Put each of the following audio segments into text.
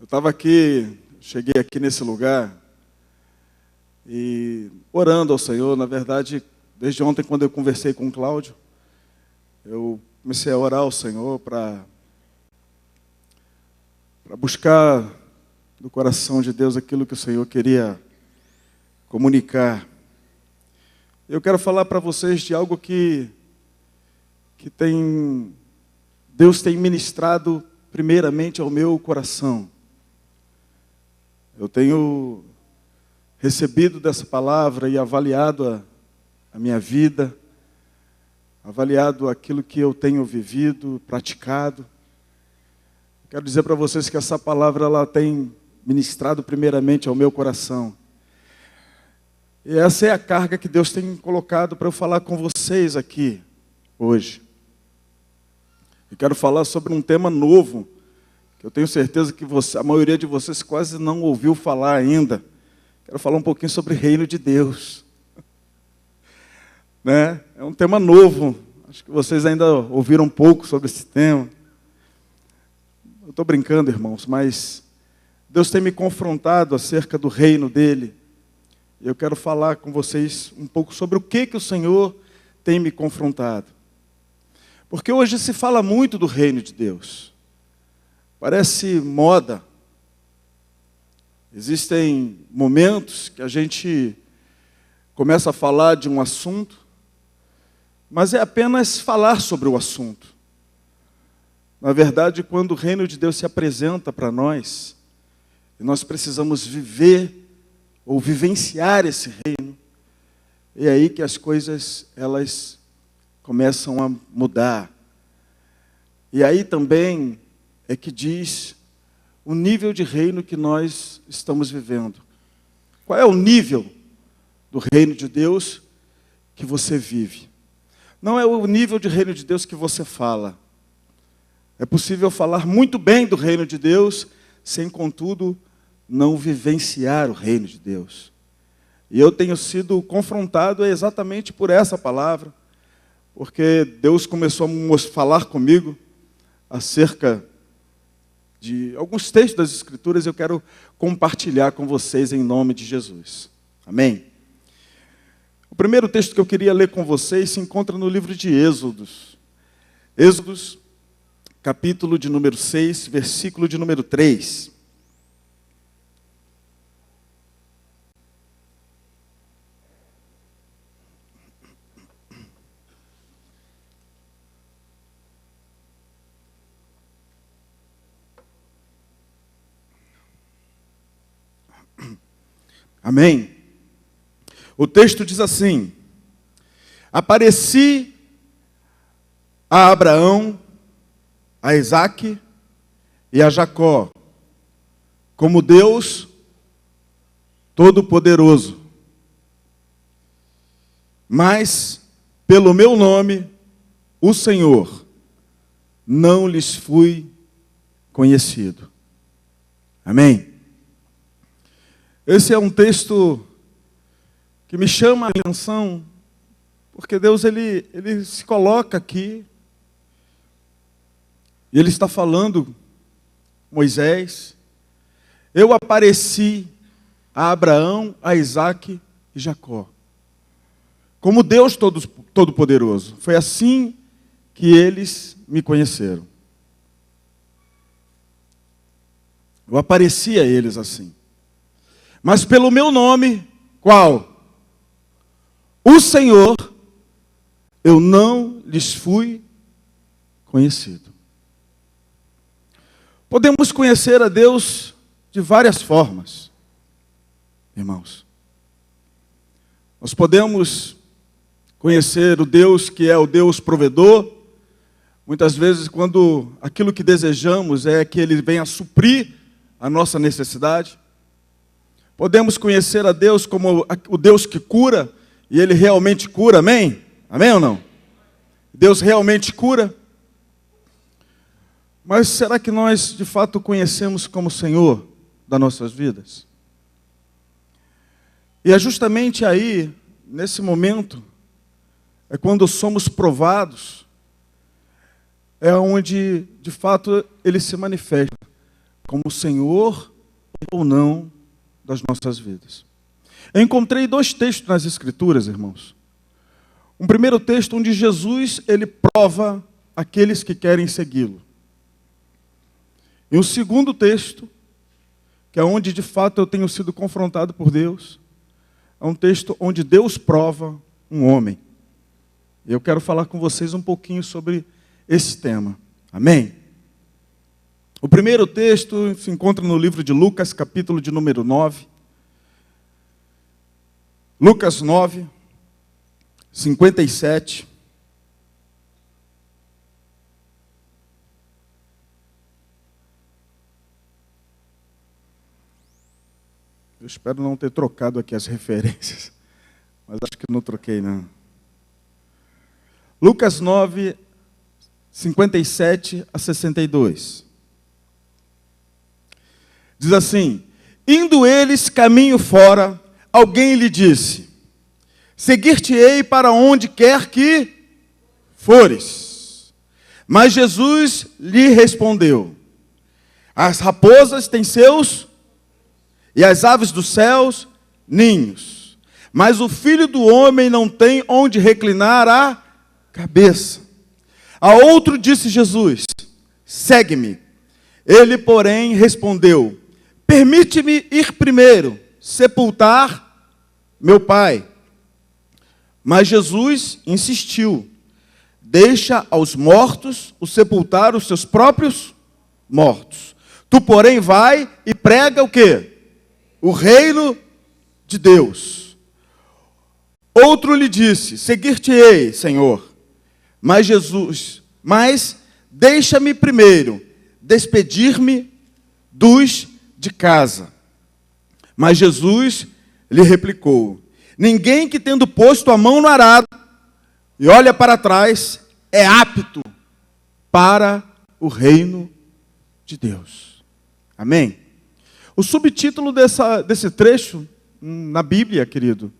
Eu estava aqui, cheguei aqui nesse lugar e orando ao Senhor. Na verdade, desde ontem, quando eu conversei com o Cláudio, eu comecei a orar ao Senhor para buscar do coração de Deus aquilo que o Senhor queria comunicar. Eu quero falar para vocês de algo que Deus tem ministrado primeiramente ao meu coração. Eu tenho recebido dessa palavra e avaliado a minha vida, avaliado aquilo que eu tenho vivido, praticado. Quero dizer para vocês que essa palavra ela tem ministrado primeiramente ao meu coração. E essa é a carga que Deus tem colocado para eu falar com vocês aqui hoje. Eu quero falar sobre um tema novo, que eu tenho certeza que a maioria de vocês quase não ouviu falar ainda. Quero falar um pouquinho sobre o reino de Deus. Né? É um tema novo, acho que vocês ainda ouviram um pouco sobre esse tema. Eu estou brincando, irmãos, mas Deus tem me confrontado acerca do reino dele. Eu quero falar com vocês um pouco sobre o que o Senhor tem me confrontado. Porque hoje se fala muito do reino de Deus. Parece moda. Existem momentos que a gente começa a falar de um assunto, mas é apenas falar sobre o assunto. Na verdade, quando o reino de Deus se apresenta para nós, e nós precisamos viver ou vivenciar esse reino, é aí que as coisas elas começam a mudar. E aí também é que diz o nível de reino que nós estamos vivendo. Qual é o nível do reino de Deus que você vive? Não é o nível de reino de Deus que você fala. É possível falar muito bem do reino de Deus, sem, contudo, não vivenciar o reino de Deus. E eu tenho sido confrontado exatamente por essa palavra, porque Deus começou a falar comigo acerca de alguns textos das Escrituras. Eu quero compartilhar com vocês em nome de Jesus. Amém? O primeiro texto que eu queria ler com vocês se encontra no livro de Êxodos. Êxodos, capítulo de número 6, versículo de número 3. Amém? O texto diz assim: apareci a Abraão, a Isaque e a Jacó, como Deus Todo-Poderoso. Mas, pelo meu nome, o Senhor, não lhes fui conhecido. Amém? Esse é um texto que me chama a atenção, porque Deus ele se coloca aqui, e Ele está falando, Moisés, eu apareci a Abraão, a Isaque e Jacó, como Deus Todo-Poderoso. Foi assim que eles me conheceram. Eu apareci a eles assim. Mas pelo meu nome, qual? O Senhor, eu não lhes fui conhecido. Podemos conhecer a Deus de várias formas, irmãos. Nós podemos conhecer o Deus que é o Deus provedor. Muitas vezes, quando aquilo que desejamos é que Ele venha suprir a nossa necessidade. Podemos conhecer a Deus como o Deus que cura, e Ele realmente cura, amém? Amém ou não? Deus realmente cura. Mas será que nós, de fato, conhecemos como Senhor das nossas vidas? E é justamente aí, nesse momento, é quando somos provados, é onde, de fato, Ele se manifesta como Senhor ou não das nossas vidas. Eu encontrei 2 textos nas Escrituras, irmãos. Um primeiro texto onde Jesus, ele prova aqueles que querem segui-lo. E um segundo texto, que é onde de fato eu tenho sido confrontado por Deus, é um texto onde Deus prova um homem. E eu quero falar com vocês um pouquinho sobre esse tema. Amém? O primeiro texto se encontra no livro de Lucas, capítulo de número 9. Lucas 9, 57. Eu espero não ter trocado aqui as referências, mas acho que não troquei, não. Lucas 9, 57 a 62. Diz assim: indo eles caminho fora, alguém lhe disse: seguir-te-ei para onde quer que fores. Mas Jesus lhe respondeu: as raposas têm seus, e as aves dos céus, ninhos. Mas o Filho do Homem não tem onde reclinar a cabeça. A outro disse Jesus: segue-me. Ele, porém, respondeu: permite-me ir primeiro sepultar meu pai. Mas Jesus insistiu: deixa aos mortos o sepultar os seus próprios mortos. Tu, porém, vai e prega o quê? O reino de Deus. Outro lhe disse: seguir-te-ei, Senhor. Mas deixa-me primeiro despedir-me dos de casa. Mas Jesus lhe replicou: ninguém que tendo posto a mão no arado e olha para trás é apto para o reino de Deus. Amém? O subtítulo desse trecho na Bíblia, querido,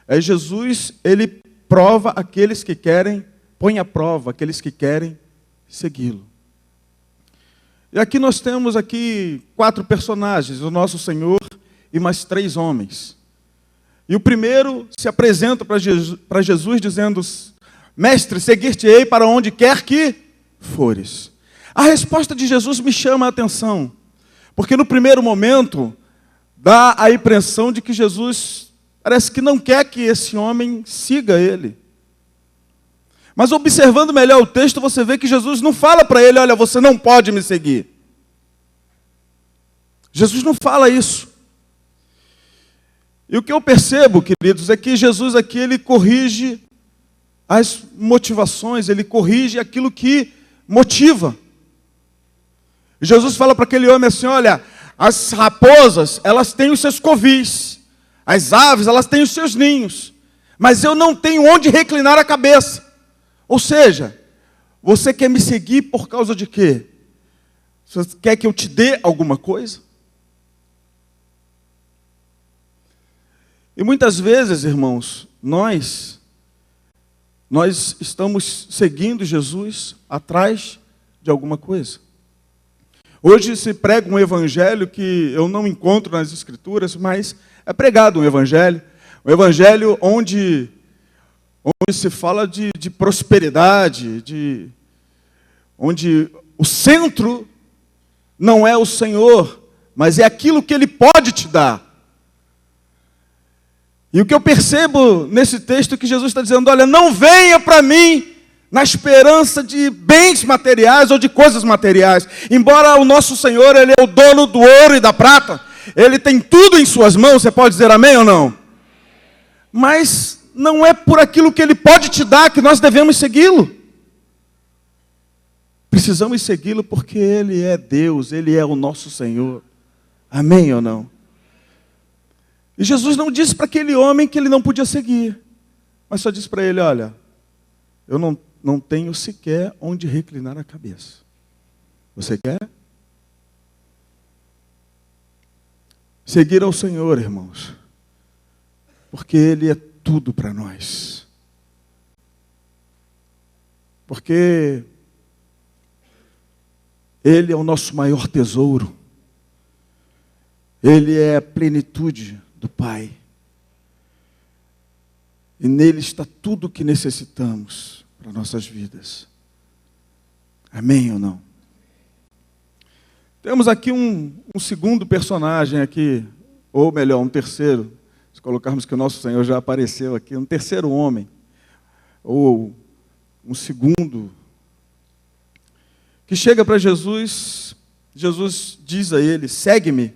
é Jesus, ele prova aqueles que querem, põe à prova aqueles que querem segui-lo. E aqui nós temos 4 personagens, o nosso Senhor e mais 3 homens. E o primeiro se apresenta para Jesus dizendo: mestre, seguir-te-ei para onde quer que fores. A resposta de Jesus me chama a atenção, porque no primeiro momento dá a impressão de que Jesus parece que não quer que esse homem siga ele. Mas observando melhor o texto, você vê que Jesus não fala para ele: olha, você não pode me seguir. Jesus não fala isso. E o que eu percebo, queridos, é que Jesus aqui, ele corrige as motivações, ele corrige aquilo que motiva. Jesus fala para aquele homem assim: olha, as raposas, elas têm os seus covis, as aves, elas têm os seus ninhos, mas eu não tenho onde reclinar a cabeça. Ou seja, você quer me seguir por causa de quê? Você quer que eu te dê alguma coisa? E muitas vezes, irmãos, nós estamos seguindo Jesus atrás de alguma coisa. Hoje se prega um evangelho que eu não encontro nas Escrituras, mas é pregado um evangelho onde se fala de prosperidade, onde o centro não é o Senhor, mas é aquilo que Ele pode te dar. E o que eu percebo nesse texto é que Jesus está dizendo: olha, não venha para mim na esperança de bens materiais ou de coisas materiais. Embora o nosso Senhor, Ele é o dono do ouro e da prata, Ele tem tudo em suas mãos, você pode dizer amém ou não? Mas não é por aquilo que Ele pode te dar que nós devemos segui-lo. Precisamos segui-lo porque Ele é Deus, Ele é o nosso Senhor. Amém ou não? E Jesus não disse para aquele homem que ele não podia seguir, mas só disse para ele: olha, eu não tenho sequer onde reclinar a cabeça. Você quer? Seguir ao Senhor, irmãos, porque Ele é tudo para nós. Porque Ele é o nosso maior tesouro. Ele é a plenitude do Pai. E nele está tudo o que necessitamos para nossas vidas. Amém ou não? Temos aqui um segundo personagem aqui, ou melhor, um terceiro. Se colocarmos que o nosso Senhor já apareceu aqui, um terceiro homem, ou um segundo, que chega para Jesus. Jesus diz a ele: segue-me.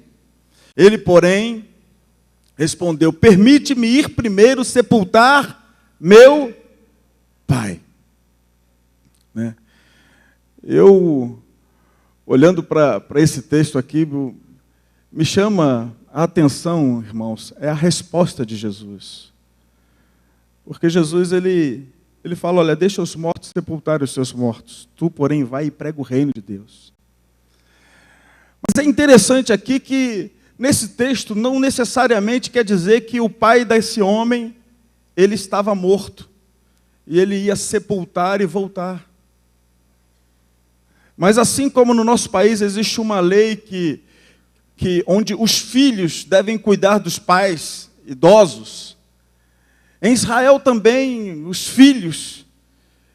Ele, porém, respondeu: permite-me ir primeiro sepultar meu pai. Né? Eu, olhando para esse texto aqui, me chama a atenção, irmãos, é a resposta de Jesus. Porque Jesus, ele fala: olha, deixa os mortos sepultarem os seus mortos. Tu, porém, vai e prega o reino de Deus. Mas é interessante aqui que, nesse texto, não necessariamente quer dizer que o pai desse homem, ele estava morto. E ele ia sepultar e voltar. Mas assim como no nosso país existe uma lei onde os filhos devem cuidar dos pais idosos, em Israel também os filhos,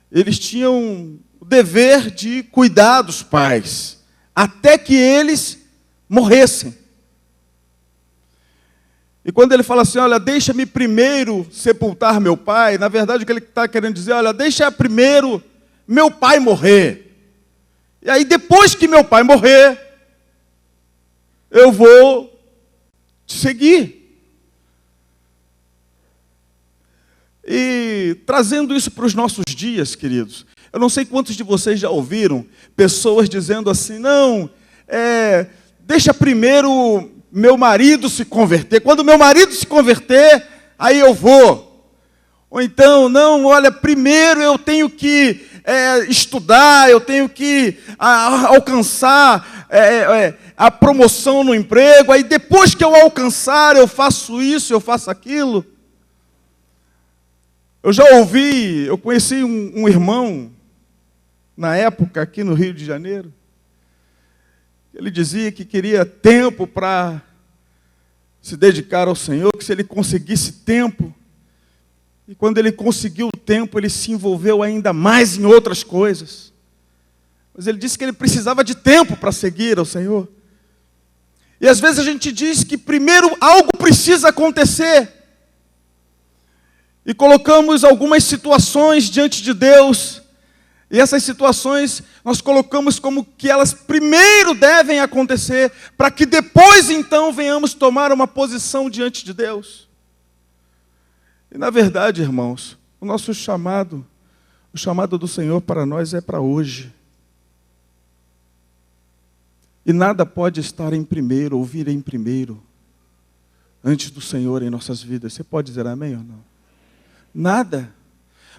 eles tinham o dever de cuidar dos pais, até que eles morressem. E quando ele fala assim: olha, deixa-me primeiro sepultar meu pai, na verdade o que ele está querendo dizer: olha, deixa primeiro meu pai morrer. E aí depois que meu pai morrer, eu vou te seguir. E trazendo isso para os nossos dias, queridos, eu não sei quantos de vocês já ouviram pessoas dizendo assim: não, deixa primeiro meu marido se converter. Quando meu marido se converter, aí eu vou. Ou então, não, olha, primeiro eu tenho que estudar, eu tenho que alcançar a promoção no emprego, aí depois que eu alcançar, eu faço isso, eu faço aquilo. Eu conheci um irmão, na época, aqui no Rio de Janeiro. Ele dizia que queria tempo para se dedicar ao Senhor, que se ele conseguisse tempo, e quando ele conseguiu o tempo, ele se envolveu ainda mais em outras coisas. Mas ele disse que ele precisava de tempo para seguir ao Senhor. E às vezes a gente diz que primeiro algo precisa acontecer. E colocamos algumas situações diante de Deus, e essas situações nós colocamos como que elas primeiro devem acontecer, para que depois então venhamos tomar uma posição diante de Deus. E na verdade, irmãos, o chamado do Senhor para nós é para hoje. E nada pode estar em primeiro, ou vir em primeiro, antes do Senhor em nossas vidas. Você pode dizer amém ou não? Nada.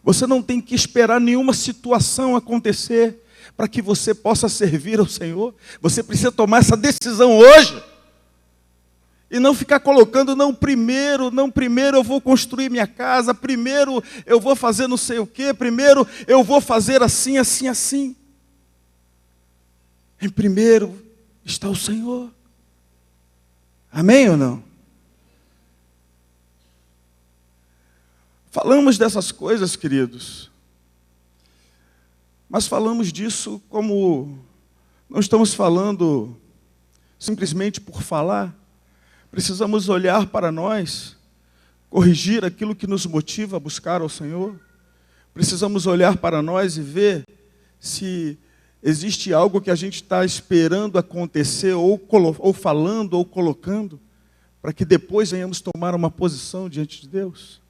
Você não tem que esperar nenhuma situação acontecer para que você possa servir ao Senhor. Você precisa tomar essa decisão hoje. E não ficar colocando: não, primeiro eu vou construir minha casa, primeiro eu vou fazer não sei o quê, primeiro eu vou fazer assim, assim, assim. Em primeiro está o Senhor. Amém ou não? Falamos dessas coisas, queridos, mas falamos disso como não estamos falando simplesmente por falar. Precisamos olhar para nós, corrigir aquilo que nos motiva a buscar ao Senhor. Precisamos olhar para nós e ver se existe algo que a gente está esperando acontecer, ou falando, ou colocando, para que depois venhamos tomar uma posição diante de Deus.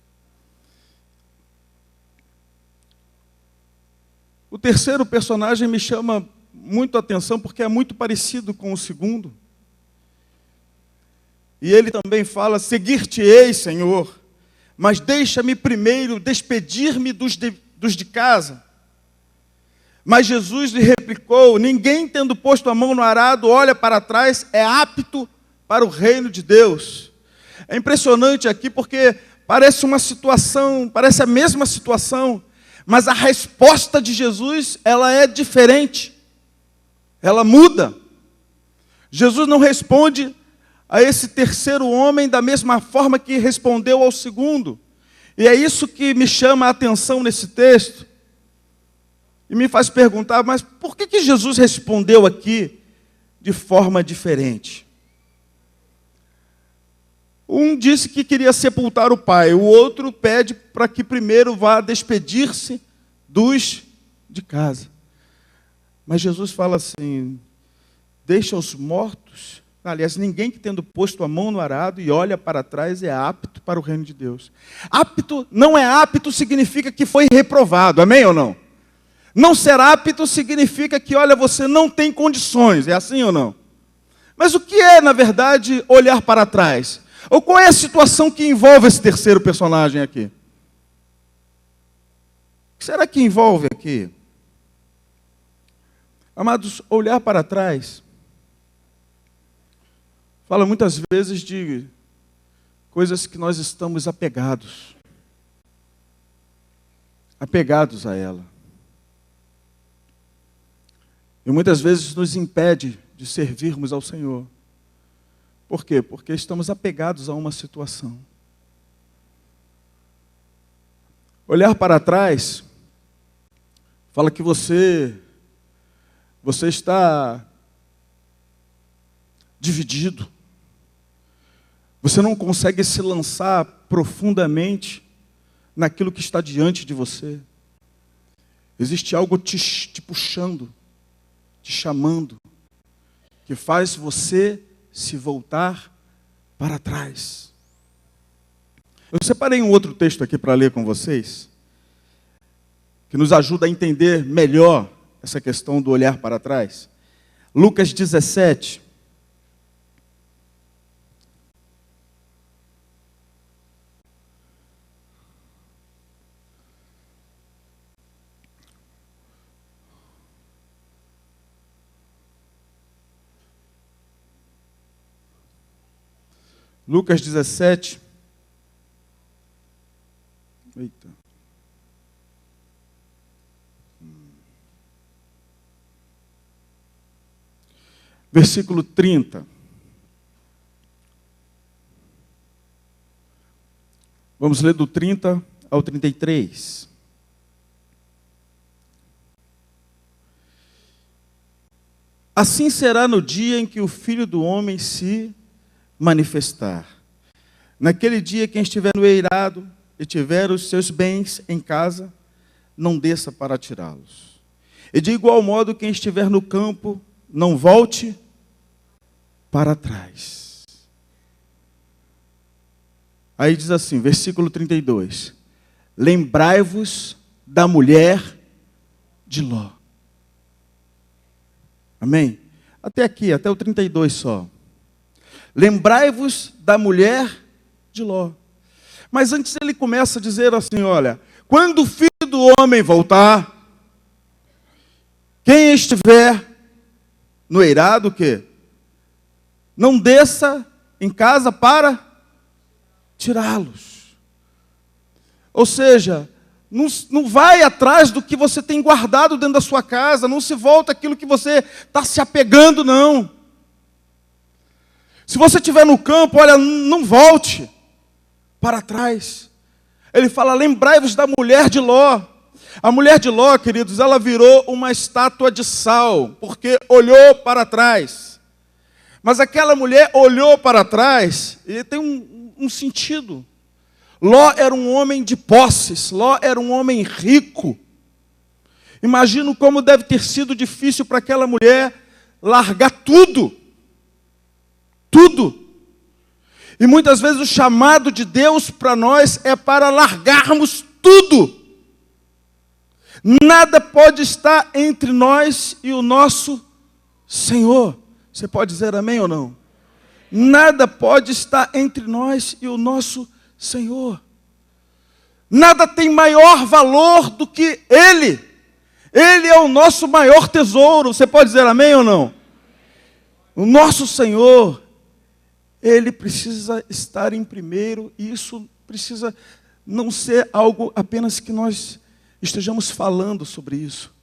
O terceiro personagem me chama muito a atenção, porque é muito parecido com o segundo. E ele também fala: seguir-te-ei, Senhor, mas deixa-me primeiro despedir-me dos de casa. Mas Jesus lhe replicou: ninguém tendo posto a mão no arado olha para trás, é apto para o reino de Deus. É impressionante aqui porque parece a mesma situação, mas a resposta de Jesus, ela é diferente. Ela muda. Jesus não responde a esse terceiro homem da mesma forma que respondeu ao segundo. E é isso que me chama a atenção nesse texto. E me faz perguntar, mas por que Jesus respondeu aqui de forma diferente? Um disse que queria sepultar o pai, o outro pede para que primeiro vá despedir-se dos de casa. Mas Jesus fala assim, deixa os mortos. Aliás, ninguém que tendo posto a mão no arado e olha para trás é apto para o reino de Deus. Apto, não é apto, significa que foi reprovado, amém ou não? Não ser apto significa que, olha, você não tem condições, é assim ou não? Mas o que é, na verdade, olhar para trás? Ou qual é a situação que envolve esse terceiro personagem aqui? O que será que envolve aqui? Amados, olhar para trás fala muitas vezes de coisas que nós estamos apegados a ela. E muitas vezes nos impede de servirmos ao Senhor. Por quê? Porque estamos apegados a uma situação. Olhar para trás fala que você está dividido. Você não consegue se lançar profundamente naquilo que está diante de você. Existe algo te puxando, te chamando, que faz você se voltar para trás. Eu separei um outro texto aqui para ler com vocês, que nos ajuda a entender melhor essa questão do olhar para trás. Lucas 17. Lucas 17. Eita. Versículo 30. Vamos ler do 30 ao 33. Assim será no dia em que o Filho do Homem se manifestar. Naquele dia, quem estiver no eirado e tiver os seus bens em casa, não desça para tirá-los. E de igual modo, quem estiver no campo, não volte para trás. Aí diz assim, versículo 32. Lembrai-vos da mulher de Ló. Amém? Até aqui, até o 32 só. Lembrai-vos da mulher de Ló. Mas antes ele começa a dizer assim, olha, quando o Filho do Homem voltar, quem estiver no eirado, o quê? Não desça em casa para tirá-los. Ou seja, não vai atrás do que você tem guardado dentro da sua casa, não se volta aquilo que você está se apegando, não. Se você estiver no campo, olha, não volte para trás. Ele fala, lembrai-vos da mulher de Ló. A mulher de Ló, queridos, ela virou uma estátua de sal, porque olhou para trás. Mas aquela mulher olhou para trás, e tem um sentido. Ló era um homem de posses, Ló era um homem rico. Imagino como deve ter sido difícil para aquela mulher largar tudo. Tudo. E muitas vezes o chamado de Deus para nós é para largarmos tudo. Nada pode estar entre nós e o nosso Senhor. Você pode dizer amém ou não? Nada pode estar entre nós e o nosso Senhor. Nada tem maior valor do que Ele. Ele é o nosso maior tesouro. Você pode dizer amém ou não? O nosso Senhor, Ele precisa estar em primeiro, e isso precisa não ser algo apenas que nós estejamos falando sobre isso,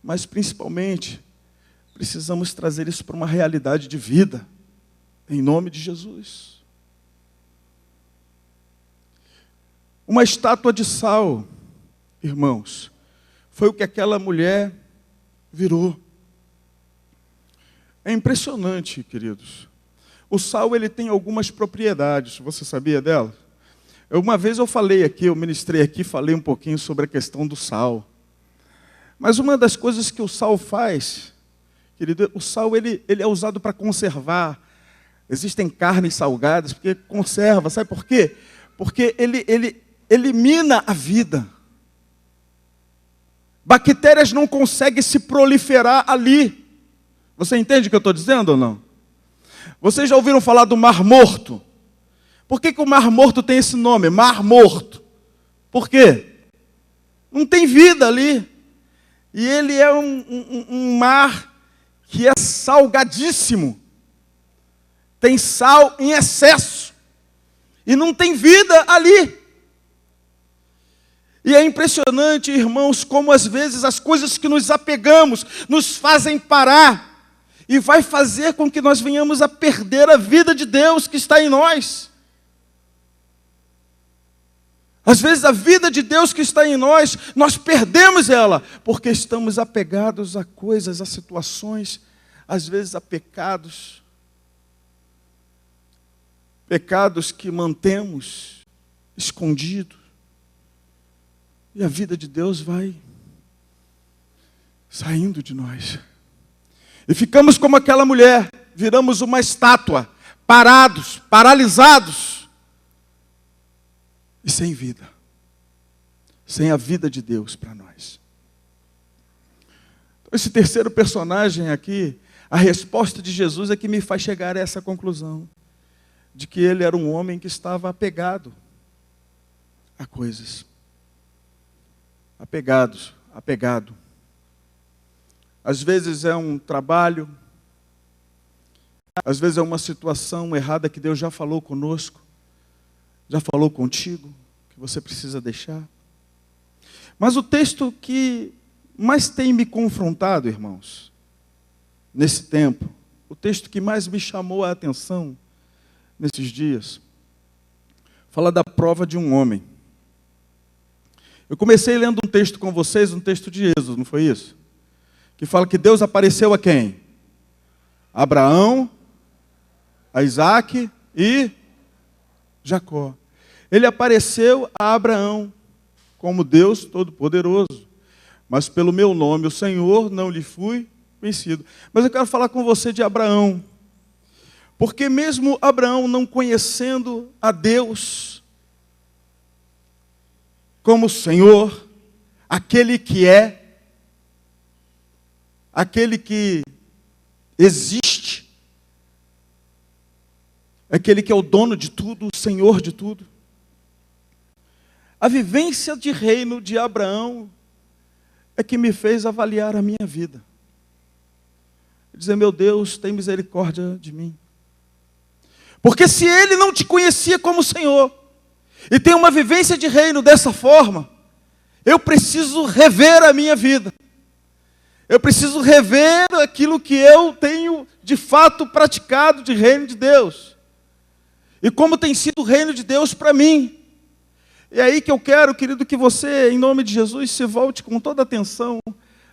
mas principalmente precisamos trazer isso para uma realidade de vida. Em nome de Jesus. Uma estátua de sal, irmãos, foi o que aquela mulher virou. É impressionante, queridos. O sal, ele tem algumas propriedades. Você sabia dela? Uma vez eu falei aqui, eu ministrei aqui, falei um pouquinho sobre a questão do sal. Mas uma das coisas que o sal faz, querido, o sal ele é usado para conservar. Existem carnes salgadas, porque conserva. Sabe por quê? Porque ele elimina a vida. Bactérias não conseguem se proliferar ali. Você entende o que eu estou dizendo ou não? Vocês já ouviram falar do Mar Morto? Por que o Mar Morto tem esse nome? Mar Morto. Por quê? Não tem vida ali. E ele é um mar que é salgadíssimo. Tem sal em excesso. E não tem vida ali. E é impressionante, irmãos, como às vezes as coisas que nos apegamos nos fazem parar. E vai fazer com que nós venhamos a perder a vida de Deus que está em nós. Às vezes a vida de Deus que está em nós, nós perdemos ela, porque estamos apegados a coisas, a situações, às vezes a pecados. Pecados que mantemos escondidos. E a vida de Deus vai saindo de nós. E ficamos como aquela mulher, viramos uma estátua, parados, paralisados. E sem vida. Sem a vida de Deus para nós. Então, esse terceiro personagem aqui, a resposta de Jesus é que me faz chegar a essa conclusão. De que ele era um homem que estava apegado a coisas. Apegado. Às vezes é um trabalho, às vezes é uma situação errada que Deus já falou conosco, já falou contigo, que você precisa deixar. Mas o texto que mais tem me confrontado, irmãos, nesse tempo, o texto que mais me chamou a atenção nesses dias, fala da prova de um homem. Eu comecei lendo um texto com vocês, um texto de Êxodo, não foi isso? Que fala que Deus apareceu a quem? A Abraão, a Isaac e Jacó. Ele apareceu a Abraão como Deus Todo-Poderoso. Mas pelo meu nome, o Senhor, não lhe fui conhecido. Mas eu quero falar com você de Abraão. Porque mesmo Abraão não conhecendo a Deus como Senhor, aquele que é, aquele que existe, aquele que é o dono de tudo, o Senhor de tudo. A vivência de reino de Abraão é que me fez avaliar a minha vida. Dizer, meu Deus, tem misericórdia de mim. Porque se ele não te conhecia como Senhor, e tem uma vivência de reino dessa forma, eu preciso rever a minha vida. Eu preciso rever aquilo que eu tenho de fato praticado de reino de Deus. E como tem sido o reino de Deus para mim. E é aí que eu quero, querido, que você, em nome de Jesus, se volte com toda atenção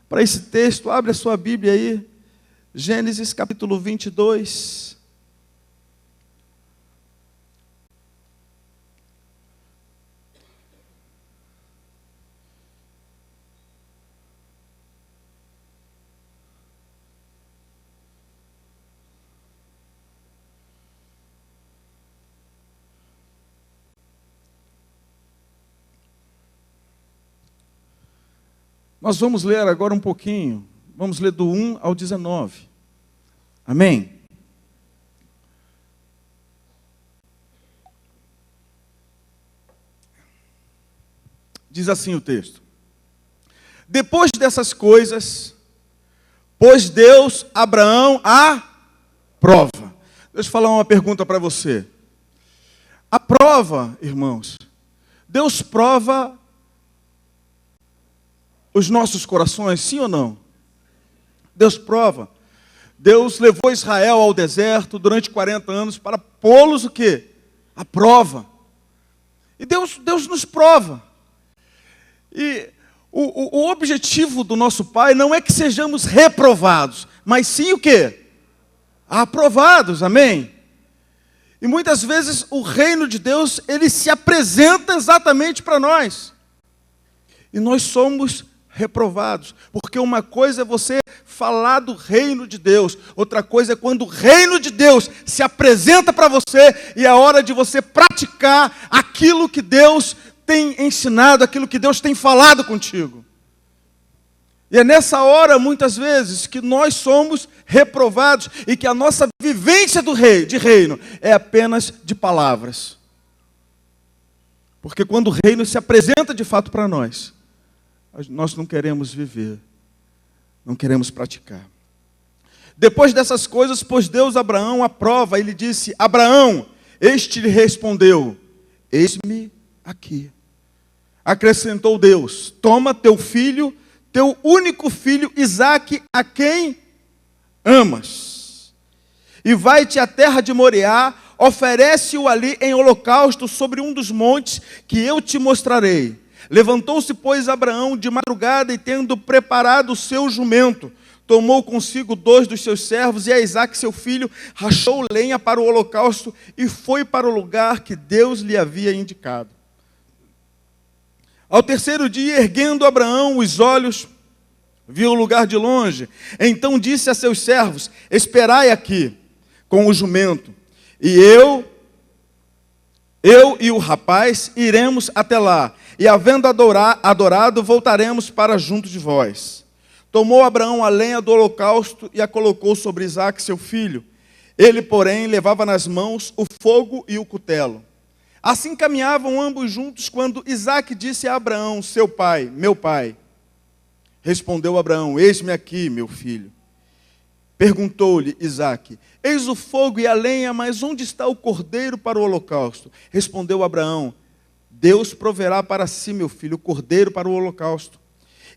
para esse texto. Abre a sua Bíblia aí. Gênesis capítulo 22. Nós vamos ler agora um pouquinho. Vamos ler do 1 ao 19. Amém? Diz assim o texto. Depois dessas coisas, pôs Deus Abraão à prova. Deixa eu falar uma pergunta para você. A prova, irmãos, Deus prova os nossos corações, sim ou não? Deus prova. Deus levou Israel ao deserto durante 40 anos para pô-los o quê? À prova. E Deus nos prova. E o objetivo do nosso Pai não é que sejamos reprovados, mas sim o quê? Aprovados, amém? E muitas vezes o reino de Deus, ele se apresenta exatamente para nós. E nós somos reprovados. Porque uma coisa é você falar do reino de Deus, outra coisa é quando o reino de Deus se apresenta para você e é hora de você praticar aquilo que Deus tem ensinado, aquilo que Deus tem falado contigo. E é nessa hora, muitas vezes, que nós somos reprovados e que a nossa vivência de reino é apenas de palavras. Porque quando o reino se apresenta de fato para nós não queremos viver, não queremos praticar. Depois dessas coisas, pôs Deus a Abraão à prova, e lhe disse: Abraão, este lhe respondeu: eis-me aqui. Acrescentou Deus: toma teu filho, teu único filho, Isaque, a quem amas, e vai-te à terra de Moriá, oferece-o ali em holocausto sobre um dos montes que eu te mostrarei. Levantou-se, pois, Abraão de madrugada, e tendo preparado o seu jumento, tomou consigo 2 dos seus servos e a Isaque seu filho, rachou lenha para o holocausto e foi para o lugar que Deus lhe havia indicado. Ao terceiro dia, erguendo Abraão os olhos, viu o lugar de longe. Então disse a seus servos: esperai aqui com o jumento, e eu e o rapaz iremos até lá, e havendo adorado, voltaremos para junto de vós. Tomou Abraão a lenha do holocausto e a colocou sobre Isaque seu filho. Ele, porém, levava nas mãos o fogo e o cutelo. Assim caminhavam ambos juntos, quando Isaque disse a Abraão, seu pai: meu pai. Respondeu Abraão: eis-me aqui, meu filho. Perguntou-lhe Isaque: eis o fogo e a lenha, mas onde está o cordeiro para o holocausto? Respondeu Abraão: Deus proverá para si, meu filho, o cordeiro para o holocausto.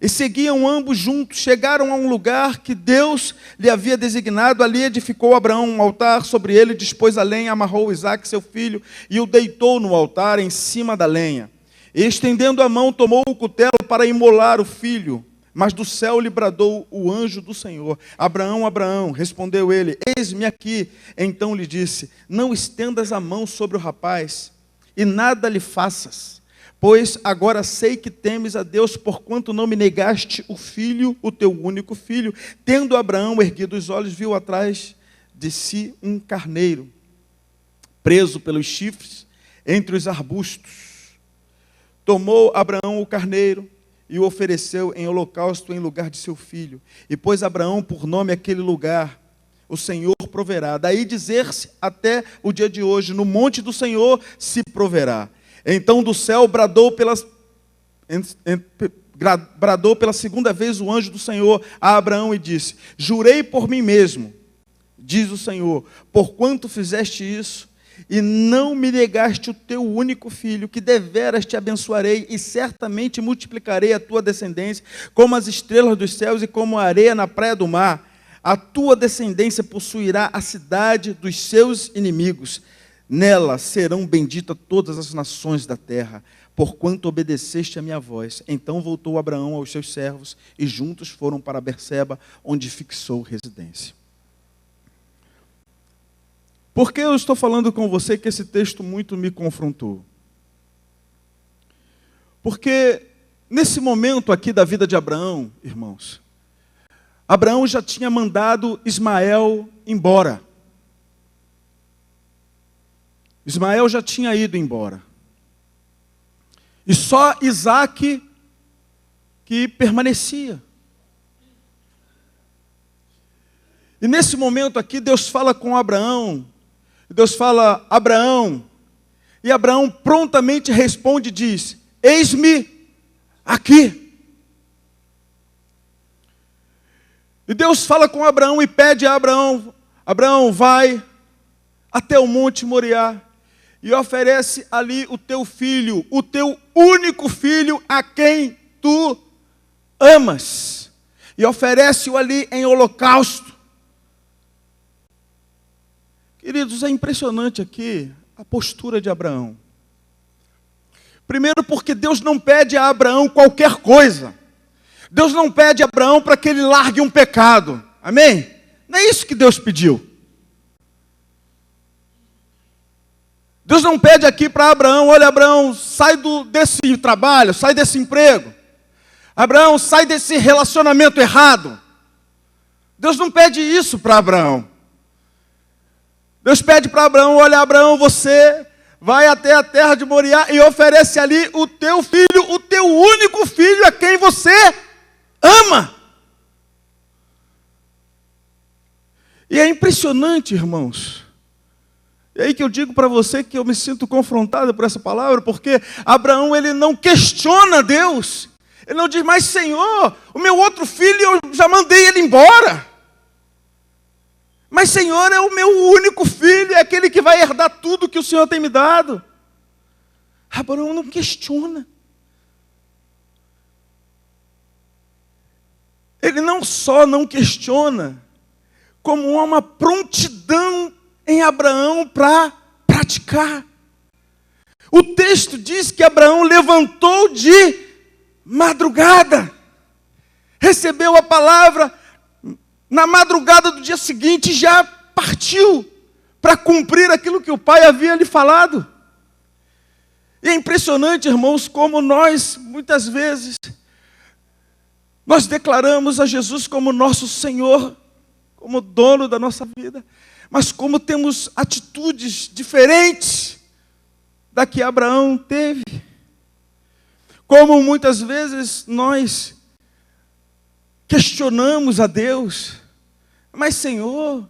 E seguiam ambos juntos, chegaram a um lugar que Deus lhe havia designado. Ali edificou Abraão um altar, sobre ele dispôs a lenha, amarrou Isaque, seu filho, e o deitou no altar em cima da lenha. E estendendo a mão, tomou o cutelo para imolar o filho. Mas do céu lhe bradou o anjo do Senhor: Abraão, Abraão. Respondeu ele: eis-me aqui. Então lhe disse: não estendas a mão sobre o rapaz, e nada lhe faças, pois agora sei que temes a Deus, porquanto não me negaste o filho, o teu único filho. Tendo Abraão erguido os olhos, viu atrás de si um carneiro, preso pelos chifres, entre os arbustos. Tomou Abraão o carneiro e o ofereceu em holocausto em lugar de seu filho. E pôs Abraão por nome aquele lugar: o Senhor proverá. Daí dizer-se até o dia de hoje: no monte do Senhor se proverá. Então do céu bradou pela segunda vez o anjo do Senhor a Abraão e disse: jurei por mim mesmo, diz o Senhor, porquanto fizeste isso, e não me negaste o teu único filho, que deveras te abençoarei, e certamente multiplicarei a tua descendência, como as estrelas dos céus e como a areia na praia do mar. A tua descendência possuirá a cidade dos seus inimigos. Nela serão benditas todas as nações da terra, porquanto obedeceste a minha voz. Então voltou Abraão aos seus servos, e juntos foram para Berseba, onde fixou residência. Por que eu estou falando com você que esse texto muito me confrontou? Porque nesse momento aqui da vida de Abraão, irmãos, Abraão já tinha mandado Ismael embora. Ismael já tinha ido embora. E só Isaque que permanecia. E nesse momento aqui, Deus fala com Abraão. Deus fala: Abraão. E Abraão prontamente responde e diz: eis-me aqui. E Deus fala com Abraão e pede a Abraão: Abraão, vai até o monte Moriá e oferece ali o teu filho, o teu único filho, a quem tu amas. E oferece-o ali em holocausto. Queridos, é impressionante aqui a postura de Abraão. Primeiro porque Deus não pede a Abraão qualquer coisa. Deus não pede a Abraão para que ele largue um pecado. Amém? Não é isso que Deus pediu. Deus não pede aqui para Abraão, olha Abraão, sai desse trabalho, sai desse emprego. Abraão, sai desse relacionamento errado. Deus não pede isso para Abraão. Deus pede para Abraão, olha Abraão, você vai até a terra de Moriá e oferece ali o teu filho, o teu único filho, a quem você ama. E é impressionante, irmãos. E aí que eu digo para você que eu me sinto confrontado por essa palavra, porque Abraão, ele não questiona Deus. Ele não diz, mas Senhor, o meu outro filho eu já mandei ele embora. Mas Senhor, é o meu único filho, é aquele que vai herdar tudo que o Senhor tem me dado. Abraão não questiona. Ele não só não questiona, como há uma prontidão em Abraão para praticar. O texto diz que Abraão levantou de madrugada, recebeu a palavra, na madrugada do dia seguinte já partiu para cumprir aquilo que o pai havia lhe falado. E é impressionante, irmãos, como nós, muitas vezes, nós declaramos a Jesus como nosso Senhor, como dono da nossa vida, mas como temos atitudes diferentes da que Abraão teve. Como muitas vezes nós questionamos a Deus, mas Senhor,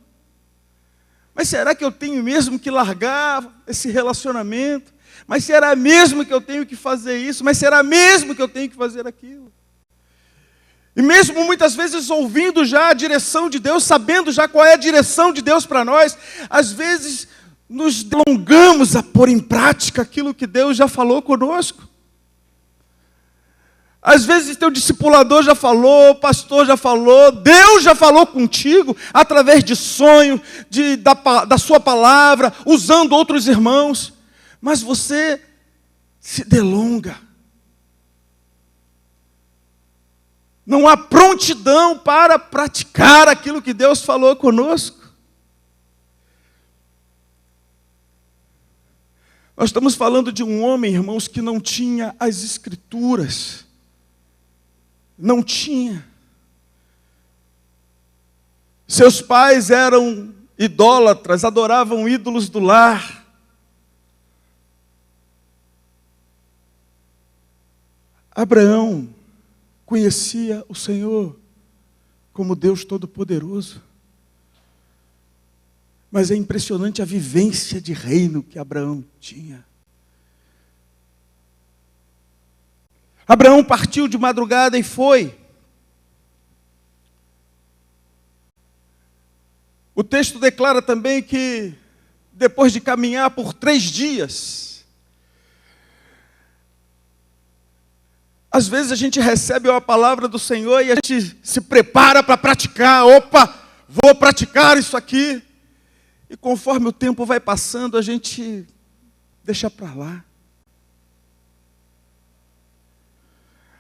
mas será que eu tenho mesmo que largar esse relacionamento? Mas será mesmo que eu tenho que fazer isso? Mas será mesmo que eu tenho que fazer aquilo? E mesmo muitas vezes ouvindo já a direção de Deus, sabendo já qual é a direção de Deus para nós, às vezes nos delongamos a pôr em prática aquilo que Deus já falou conosco. Às vezes teu discipulador já falou, o pastor já falou, Deus já falou contigo, através de sonho, da sua palavra, usando outros irmãos, mas você se delonga. Não há prontidão para praticar aquilo que Deus falou conosco. Nós estamos falando de um homem, irmãos, que não tinha as Escrituras. Não tinha. Seus pais eram idólatras, adoravam ídolos do lar. Abraão conhecia o Senhor como Deus Todo-Poderoso. Mas é impressionante a vivência de reino que Abraão tinha. Abraão partiu de madrugada e foi. O texto declara também que, depois de caminhar por 3 dias, às vezes a gente recebe a palavra do Senhor e a gente se prepara para praticar. Opa, vou praticar isso aqui. E conforme o tempo vai passando, a gente deixa para lá.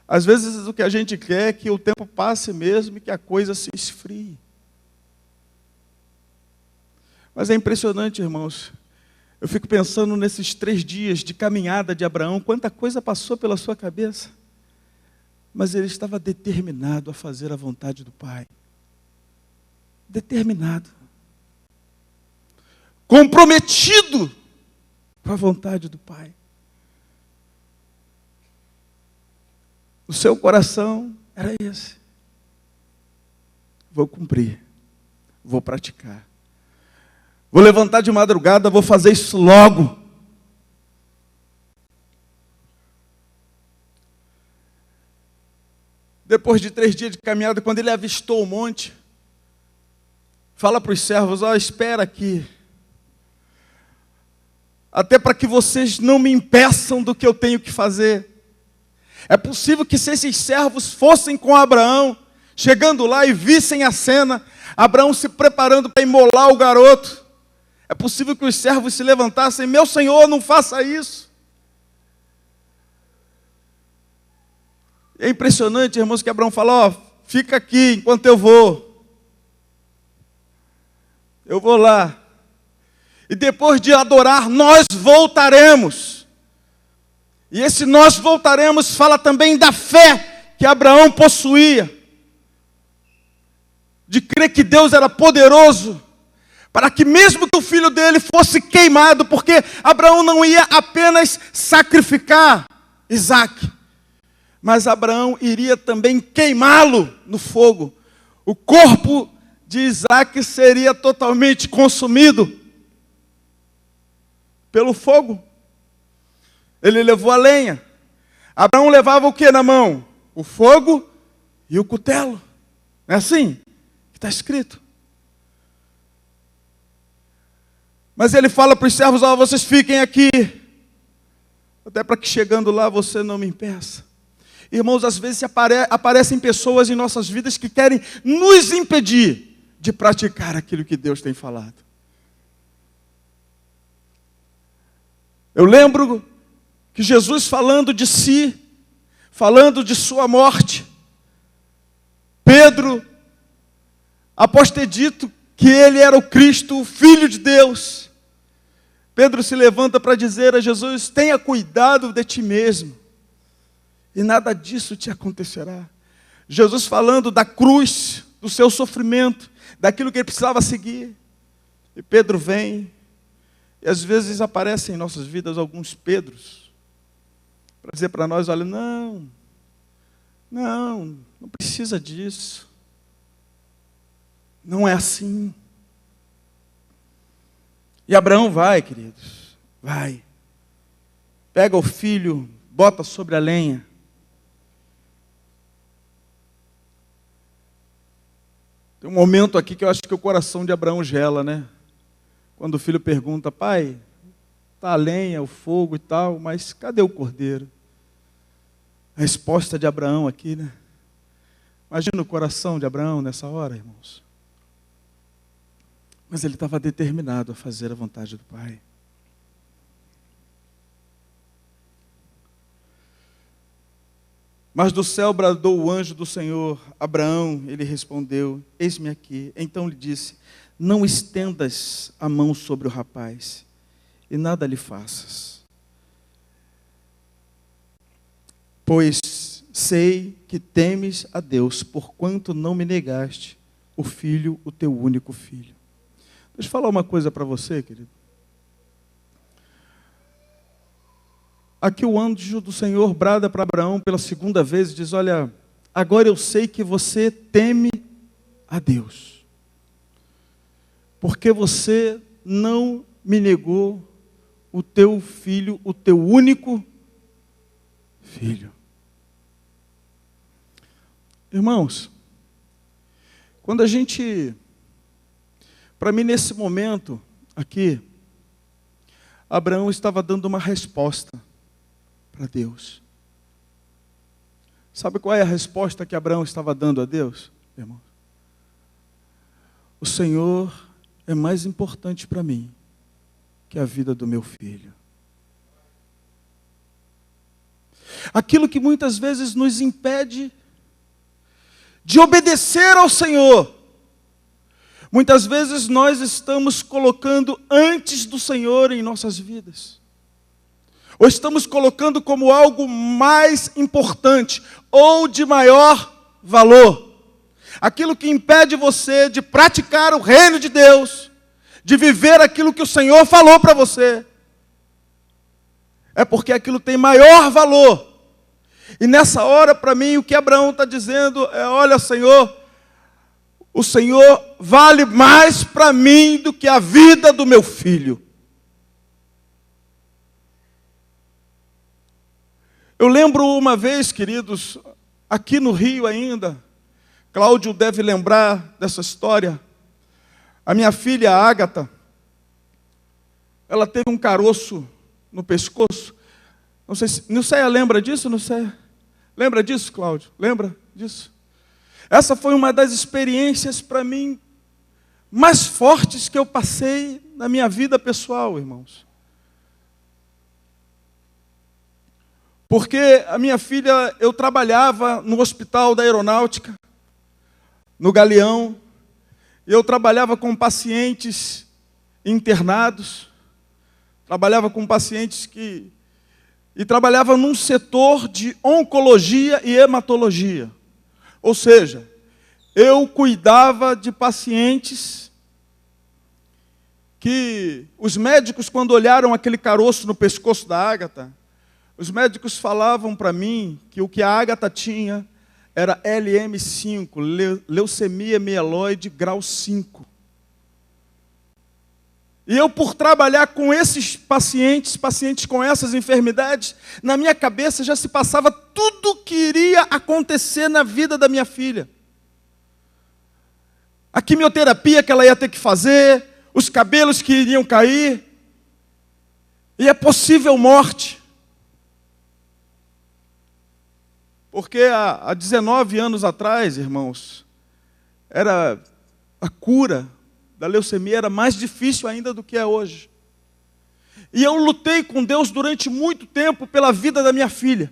Às vezes o que a gente quer é que o tempo passe mesmo e que a coisa se esfrie. Mas é impressionante, irmãos. Eu fico pensando nesses 3 dias de caminhada de Abraão, quanta coisa passou pela sua cabeça. Mas ele estava determinado a fazer a vontade do Pai. Determinado. Comprometido com a vontade do Pai. O seu coração era esse. Vou cumprir. Vou praticar. Vou levantar de madrugada, vou fazer isso logo. Depois de 3 dias de caminhada, quando ele avistou o monte, fala para os servos, espera aqui. Até para que vocês não me impeçam do que eu tenho que fazer. É possível que se esses servos fossem com Abraão, chegando lá e vissem a cena, Abraão se preparando para imolar o garoto, É possível que os servos se levantassem: meu senhor, não faça isso. É impressionante, irmãos, que Abraão fala: ó, fica aqui enquanto eu vou. Eu vou lá. E depois de adorar, nós voltaremos. E esse nós voltaremos fala também da fé que Abraão possuía. De crer que Deus era poderoso, para que mesmo que o filho dele fosse queimado, porque Abraão não ia apenas sacrificar Isaque, mas Abraão iria também queimá-lo no fogo. O corpo de Isaque seria totalmente consumido pelo fogo. Ele levou a lenha. Abraão levava o que na mão? O fogo e o cutelo. Não é assim que está escrito? Mas ele fala para os servos: ó, vocês fiquem aqui, até para que chegando lá você não me impeça. Irmãos, às vezes aparecem pessoas em nossas vidas que querem nos impedir de praticar aquilo que Deus tem falado. Eu lembro que Jesus, falando de si, falando de sua morte, Pedro, após ter dito que ele era o Cristo, o Filho de Deus, Pedro se levanta para dizer a Jesus: tenha cuidado de ti mesmo, e nada disso te acontecerá. Jesus falando da cruz, do seu sofrimento, daquilo que ele precisava seguir. E Pedro vem, e às vezes aparecem em nossas vidas alguns Pedros, para dizer para nós: olha, não precisa disso. Não é assim. E Abraão vai, queridos, vai. Pega o filho, bota sobre a lenha. Tem um momento aqui que eu acho que o coração de Abraão gela, né? Quando o filho pergunta: pai, está a lenha, o fogo e tal, mas cadê o cordeiro? A resposta de Abraão aqui, né? Imagina o coração de Abraão nessa hora, irmãos. Mas ele estava determinado a fazer a vontade do Pai. Mas do céu bradou o anjo do Senhor: Abraão. Ele respondeu: eis-me aqui. Então lhe disse: não estendas a mão sobre o rapaz, e nada lhe faças, pois sei que temes a Deus, porquanto não me negaste o filho, o teu único filho. Deixa eu falar uma coisa para você, querido. Aqui o anjo do Senhor brada para Abraão pela segunda vez e diz: olha, agora eu sei que você teme a Deus, porque você não me negou o teu filho, o teu único filho. Irmãos, quando a gente, para mim nesse momento aqui, Abraão estava dando uma resposta para Deus. Sabe qual é a resposta que Abraão estava dando a Deus, irmão? O Senhor é mais importante para mim que a vida do meu filho. Aquilo que muitas vezes nos impede de obedecer ao Senhor, muitas vezes nós estamos colocando antes do Senhor em nossas vidas. Ou estamos colocando como algo mais importante, ou de maior valor. Aquilo que impede você de praticar o reino de Deus, de viver aquilo que o Senhor falou para você, é porque aquilo tem maior valor. E nessa hora, para mim, o que Abraão está dizendo é: olha, Senhor, o Senhor vale mais para mim do que a vida do meu filho. Eu lembro uma vez, queridos, aqui no Rio ainda, Cláudio deve lembrar dessa história. A minha filha, a Ágata, ela teve um caroço no pescoço. Não sei, lembra disso? Não sei. Lembra disso, Cláudio? Lembra disso? Essa foi uma das experiências para mim mais fortes que eu passei na minha vida pessoal, irmãos. Porque a minha filha, eu trabalhava no hospital da aeronáutica, no Galeão, e eu trabalhava com pacientes internados, trabalhava com pacientes e trabalhava num setor de oncologia e hematologia. Ou seja, eu cuidava de pacientes que os médicos, quando olharam aquele caroço no pescoço da Ágata, os médicos falavam para mim que o que a Ágata tinha era LM5, leucemia mieloide grau 5. E eu, por trabalhar com esses pacientes com essas enfermidades, na minha cabeça já se passava tudo o que iria acontecer na vida da minha filha. A quimioterapia que ela ia ter que fazer, os cabelos que iriam cair, e a possível morte. Porque há 19 anos atrás, irmãos, a cura da leucemia era mais difícil ainda do que é hoje. E eu lutei com Deus durante muito tempo pela vida da minha filha.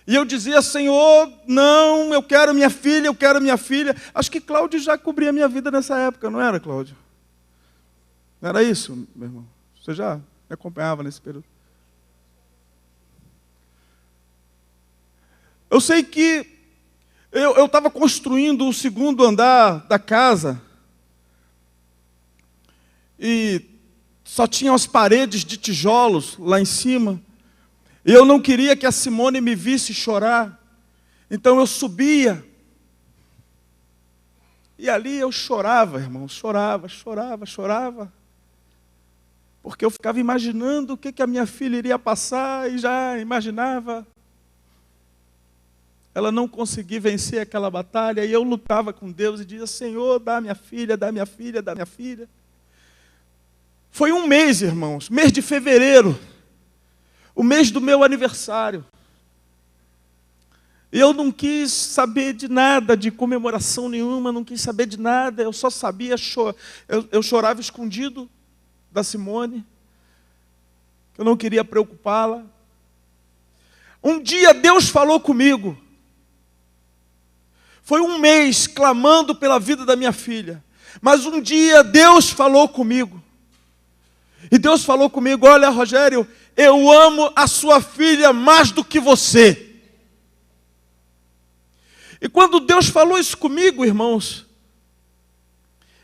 E eu dizia, Senhor, não, eu quero minha filha, eu quero minha filha. Acho que Cláudio já cobria a minha vida nessa época, não era, Cláudio? Não era isso, meu irmão? Você já me acompanhava nesse período? Eu sei que eu estava construindo o segundo andar da casa e só tinha as paredes de tijolos lá em cima. E eu não queria que a Simone me visse chorar. Então eu subia. E ali eu chorava, irmão, chorava. Porque eu ficava imaginando o que a minha filha iria passar e já imaginava. Ela não conseguia vencer aquela batalha e eu lutava com Deus e dizia, Senhor, dá minha filha, dá minha filha, dá minha filha. Foi um mês, irmãos, mês de fevereiro, o mês do meu aniversário. E eu não quis saber de nada, de comemoração nenhuma, não quis saber de nada, eu só sabia, eu chorava escondido da Simone, eu não queria preocupá-la. Um dia Deus falou comigo. Foi um mês clamando pela vida da minha filha. Mas um dia Deus falou comigo. E Deus falou comigo, olha, Rogério, eu amo a sua filha mais do que você. E quando Deus falou isso comigo, irmãos,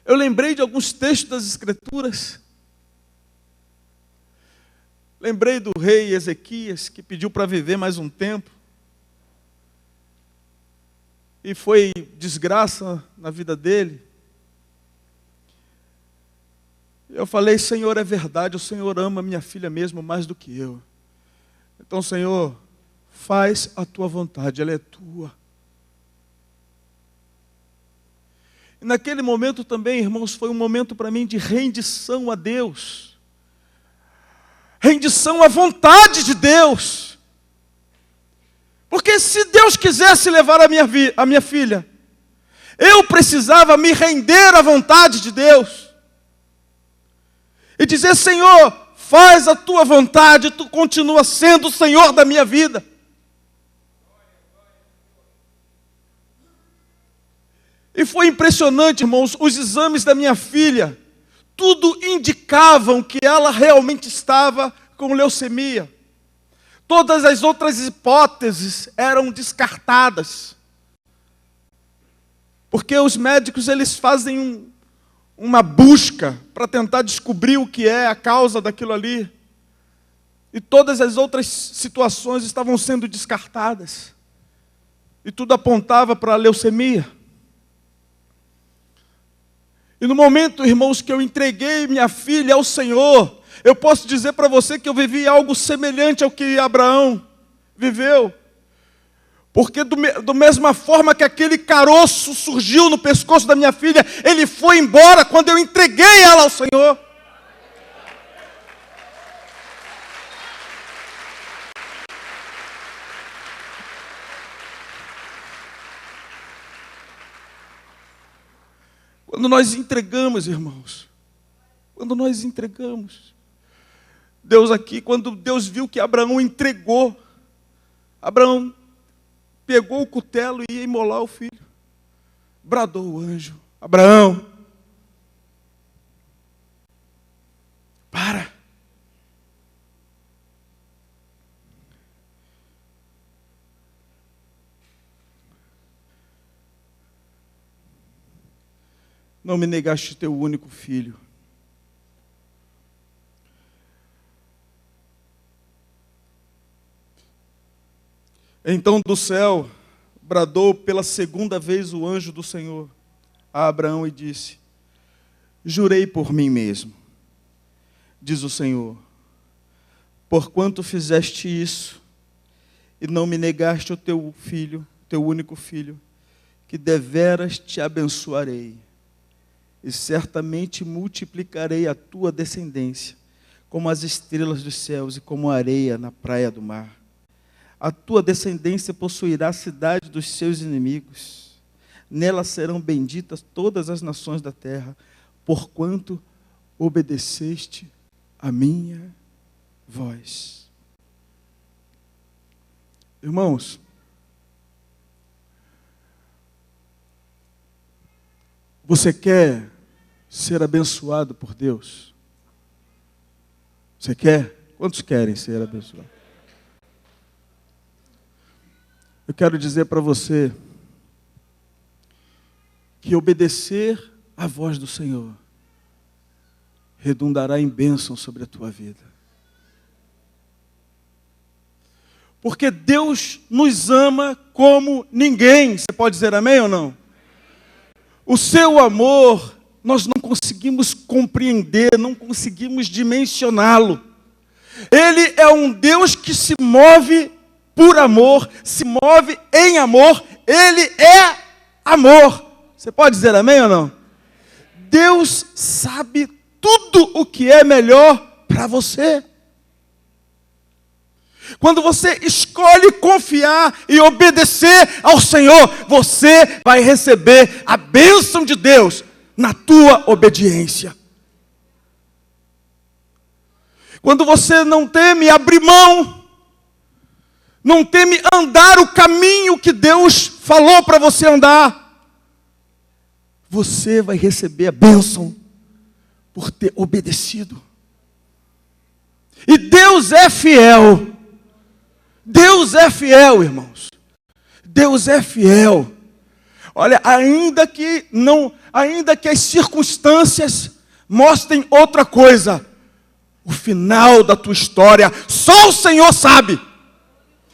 eu lembrei de alguns textos das Escrituras. Lembrei do rei Ezequias, que pediu para viver mais um tempo. E foi desgraça na vida dele. Eu falei, Senhor, é verdade, o Senhor ama minha filha mesmo mais do que eu. Então, Senhor, faz a tua vontade, ela é tua. E naquele momento também, irmãos, foi um momento para mim de rendição a Deus. Rendição à vontade de Deus. Porque se Deus quisesse levar a minha filha, eu precisava me render à vontade de Deus. E dizer, Senhor, faz a tua vontade, tu continua sendo o Senhor da minha vida. E foi impressionante, irmãos, os exames da minha filha, tudo indicavam que ela realmente estava com leucemia. Todas as outras hipóteses eram descartadas. Porque os médicos, eles fazem uma busca para tentar descobrir o que é a causa daquilo ali. E todas as outras situações estavam sendo descartadas. E tudo apontava para a leucemia. E no momento, irmãos, que eu entreguei minha filha ao Senhor, eu posso dizer para você que eu vivi algo semelhante ao que Abraão viveu. Porque da mesma forma que aquele caroço surgiu no pescoço da minha filha, ele foi embora quando eu entreguei ela ao Senhor. Quando nós entregamos, irmãos, quando nós entregamos, Deus aqui, quando Deus viu que Abraão entregou, Abraão pegou o cutelo e ia imolar o filho. Bradou o anjo: Abraão, para. Não me negaste teu único filho. Então do céu bradou pela segunda vez o anjo do Senhor a Abraão e disse: jurei por mim mesmo, diz o Senhor, porquanto fizeste isso e não me negaste o teu filho, teu único filho, que deveras te abençoarei e certamente multiplicarei a tua descendência como as estrelas dos céus e como a areia na praia do mar. A tua descendência possuirá a cidade dos seus inimigos. Nela serão benditas todas as nações da terra, porquanto obedeceste a minha voz. Irmãos, você quer ser abençoado por Deus? Você quer? Quantos querem ser abençoados? Eu quero dizer para você que obedecer à voz do Senhor redundará em bênção sobre a tua vida. Porque Deus nos ama como ninguém. Você pode dizer amém ou não? O seu amor, nós não conseguimos compreender, não conseguimos dimensioná-lo. Ele é um Deus que se move por amor, se move em amor, Ele é amor. Você pode dizer amém ou não? Deus sabe tudo o que é melhor para você. Quando você escolhe confiar e obedecer ao Senhor, você vai receber a bênção de Deus na tua obediência. Quando você não teme abrir mão, não teme andar o caminho que Deus falou para você andar, você vai receber a bênção por ter obedecido. E Deus é fiel. Deus é fiel, irmãos. Deus é fiel. Olha, ainda que as circunstâncias mostrem outra coisa, o final da tua história só o Senhor sabe.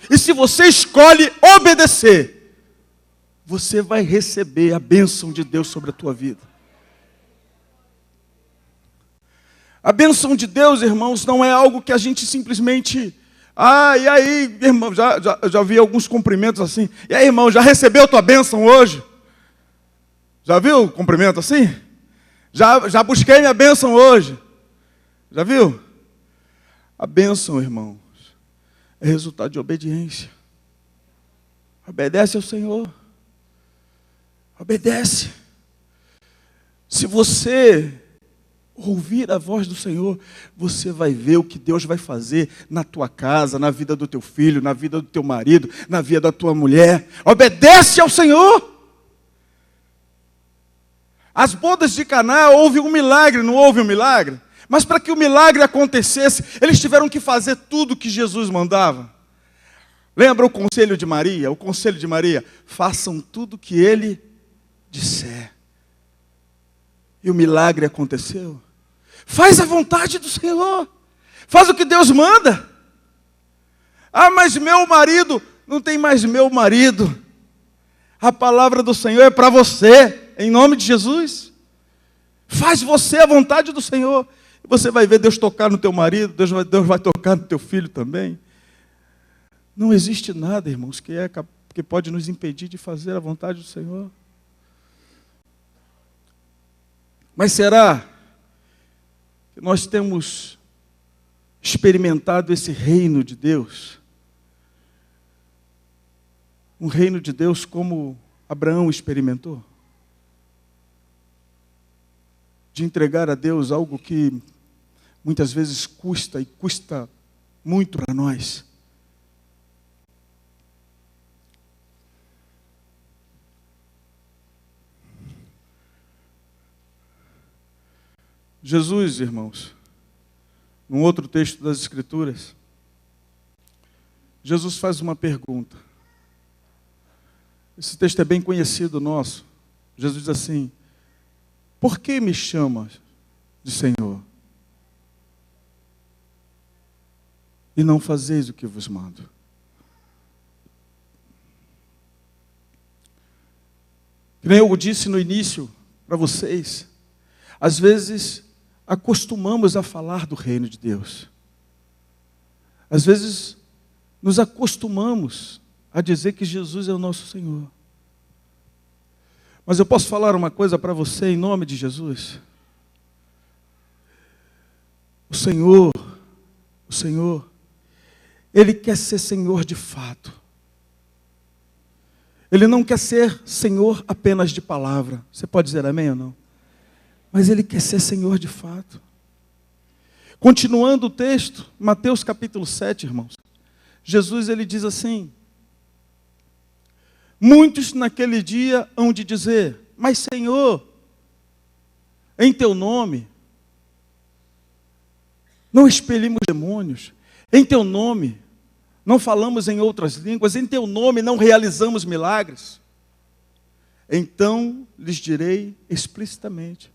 E se você escolhe obedecer, você vai receber a bênção de Deus sobre a tua vida. A bênção de Deus, irmãos, não é algo que a gente simplesmente... e aí, irmão, já vi alguns cumprimentos assim. E aí, irmão, já recebeu tua bênção hoje? Já viu o cumprimento assim? Já busquei minha bênção hoje. Já viu? A bênção, irmãos, é resultado de obediência. Obedece ao Senhor. Obedece. Se você ouvir a voz do Senhor, você vai ver o que Deus vai fazer na tua casa, na vida do teu filho, na vida do teu marido, na vida da tua mulher. Obedece ao Senhor. As bodas de Caná houve um milagre, não houve um milagre? Mas para que o milagre acontecesse, eles tiveram que fazer tudo o que Jesus mandava. Lembra o conselho de Maria? O conselho de Maria: façam tudo o que ele disser. E o milagre aconteceu. Faz a vontade do Senhor. Faz o que Deus manda. Mas meu marido, não tem mais meu marido. A palavra do Senhor é para você, em nome de Jesus. Faz você a vontade do Senhor. Você vai ver Deus tocar no teu marido, Deus vai tocar no teu filho também. Não existe nada, irmãos, que pode nos impedir de fazer a vontade do Senhor. Mas será que nós temos experimentado esse reino de Deus? Um reino de Deus como Abraão experimentou? de entregar a Deus algo que muitas vezes custa e custa muito para nós. Jesus, irmãos, num outro texto das Escrituras, Jesus faz uma pergunta. Esse texto é bem conhecido nosso. Jesus diz assim: por que me chamas de Senhor? E não fazeis o que vos mando. Que nem eu disse no início para vocês, às vezes acostumamos a falar do reino de Deus. Às vezes nos acostumamos a dizer que Jesus é o nosso Senhor. Mas eu posso falar uma coisa para você em nome de Jesus? O Senhor, Ele quer ser Senhor de fato. Ele não quer ser Senhor apenas de palavra. Você pode dizer amém ou não? Mas Ele quer ser Senhor de fato. Continuando o texto, Mateus capítulo 7, irmãos. Jesus, Ele diz assim: muitos naquele dia hão de dizer: mas Senhor, em Teu nome, não expelimos demônios. Em Teu nome, não falamos em outras línguas. Em Teu nome, não realizamos milagres. Então lhes direi explicitamente: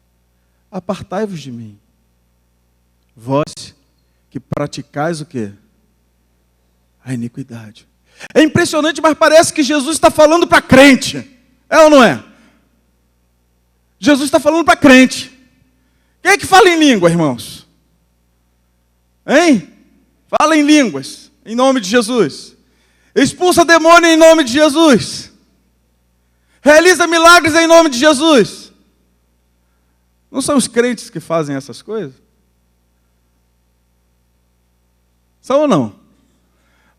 apartai-vos de mim, vós que praticais o quê? A iniquidade. É impressionante, mas parece que Jesus está falando para crente. É ou não é? Jesus está falando para crente. Quem é que fala em língua, irmãos? Hein? Fala em línguas, em nome de Jesus. Expulsa demônio em nome de Jesus. Realiza milagres em nome de Jesus. Não são os crentes que fazem essas coisas? São ou não?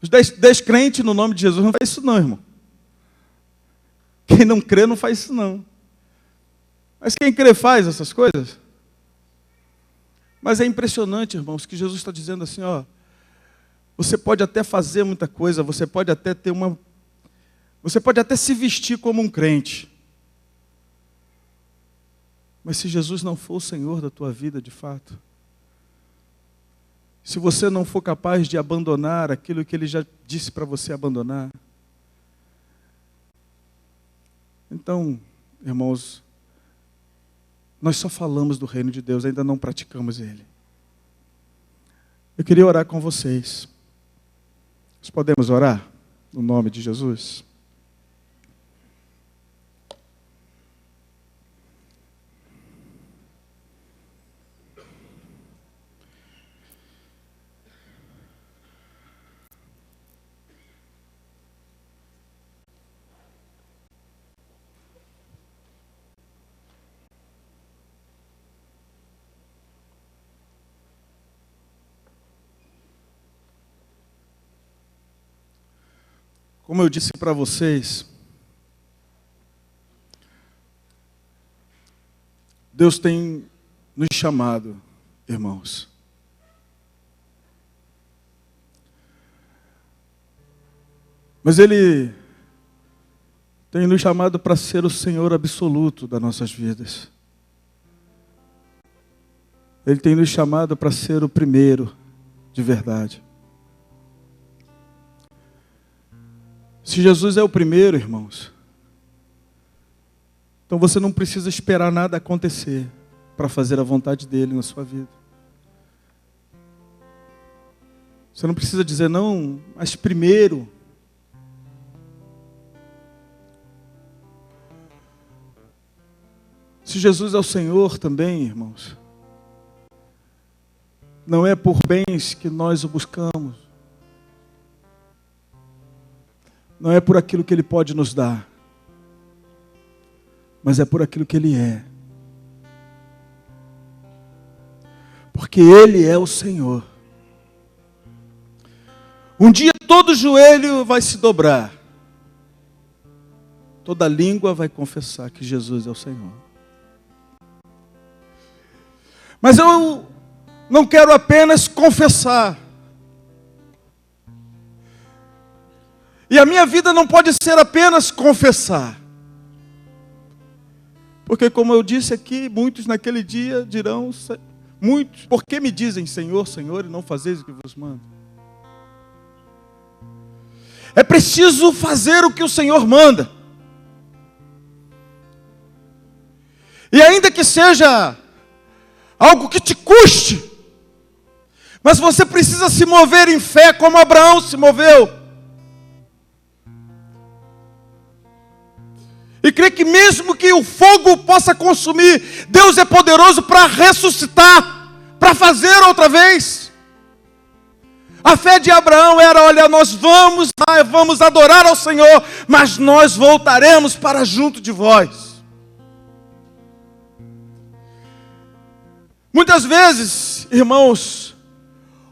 Os descrentes no nome de Jesus não faz isso não, irmão. Quem não crê não faz isso não. Mas quem crê faz essas coisas? Mas é impressionante, irmãos, que Jesus está dizendo assim, ó, você pode até fazer muita coisa, você pode até se vestir como um crente. Mas se Jesus não for o Senhor da tua vida de fato, se você não for capaz de abandonar aquilo que Ele já disse para você abandonar, então, irmãos, nós só falamos do reino de Deus, ainda não praticamos ele. Eu queria orar com vocês. Nós podemos orar no nome de Jesus? Como eu disse para vocês, Deus tem nos chamado, irmãos. Mas Ele tem nos chamado para ser o Senhor absoluto das nossas vidas. Ele tem nos chamado para ser o primeiro de verdade. Se Jesus é o primeiro, irmãos, então você não precisa esperar nada acontecer para fazer a vontade dele na sua vida. Você não precisa dizer, não, mas primeiro. Se Jesus é o Senhor também, irmãos, não é por bens que nós o buscamos. Não é por aquilo que Ele pode nos dar, mas é por aquilo que Ele é. Porque Ele é o Senhor. Um dia todo joelho vai se dobrar, toda língua vai confessar que Jesus é o Senhor. Mas eu não quero apenas confessar. E a minha vida não pode ser apenas confessar. Porque, como eu disse aqui, muitos naquele dia dirão, muitos, por que me dizem Senhor, Senhor, e não fazeis o que vos mando? É preciso fazer o que o Senhor manda. E ainda que seja algo que te custe, mas você precisa se mover em fé como Abraão se moveu. E crer que mesmo que o fogo possa consumir, Deus é poderoso para ressuscitar, para fazer outra vez. A fé de Abraão era, olha, nós vamos adorar ao Senhor, mas nós voltaremos para junto de vós. Muitas vezes, irmãos,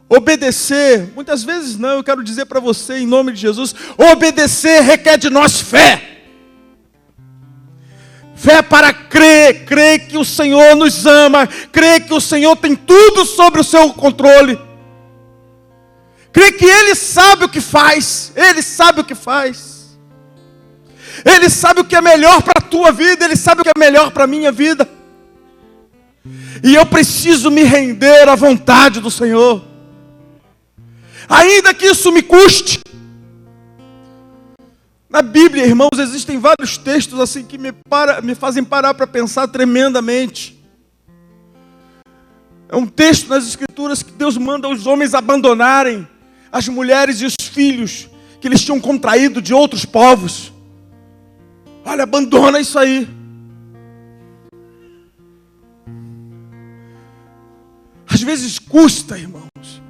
obedecer, muitas vezes não, eu quero dizer para você, em nome de Jesus, obedecer requer de nós fé. Fé para crer que o Senhor nos ama, crer que o Senhor tem tudo sobre o seu controle. Crer que Ele sabe o que faz, Ele sabe o que faz. Ele sabe o que é melhor para a tua vida, Ele sabe o que é melhor para a minha vida. E eu preciso me render à vontade do Senhor. Ainda que isso me custe. Na Bíblia, irmãos, existem vários textos assim que me fazem parar para pensar tremendamente. É um texto nas Escrituras que Deus manda os homens abandonarem as mulheres e os filhos que eles tinham contraído de outros povos. Olha, abandona isso aí. Às vezes custa, irmãos.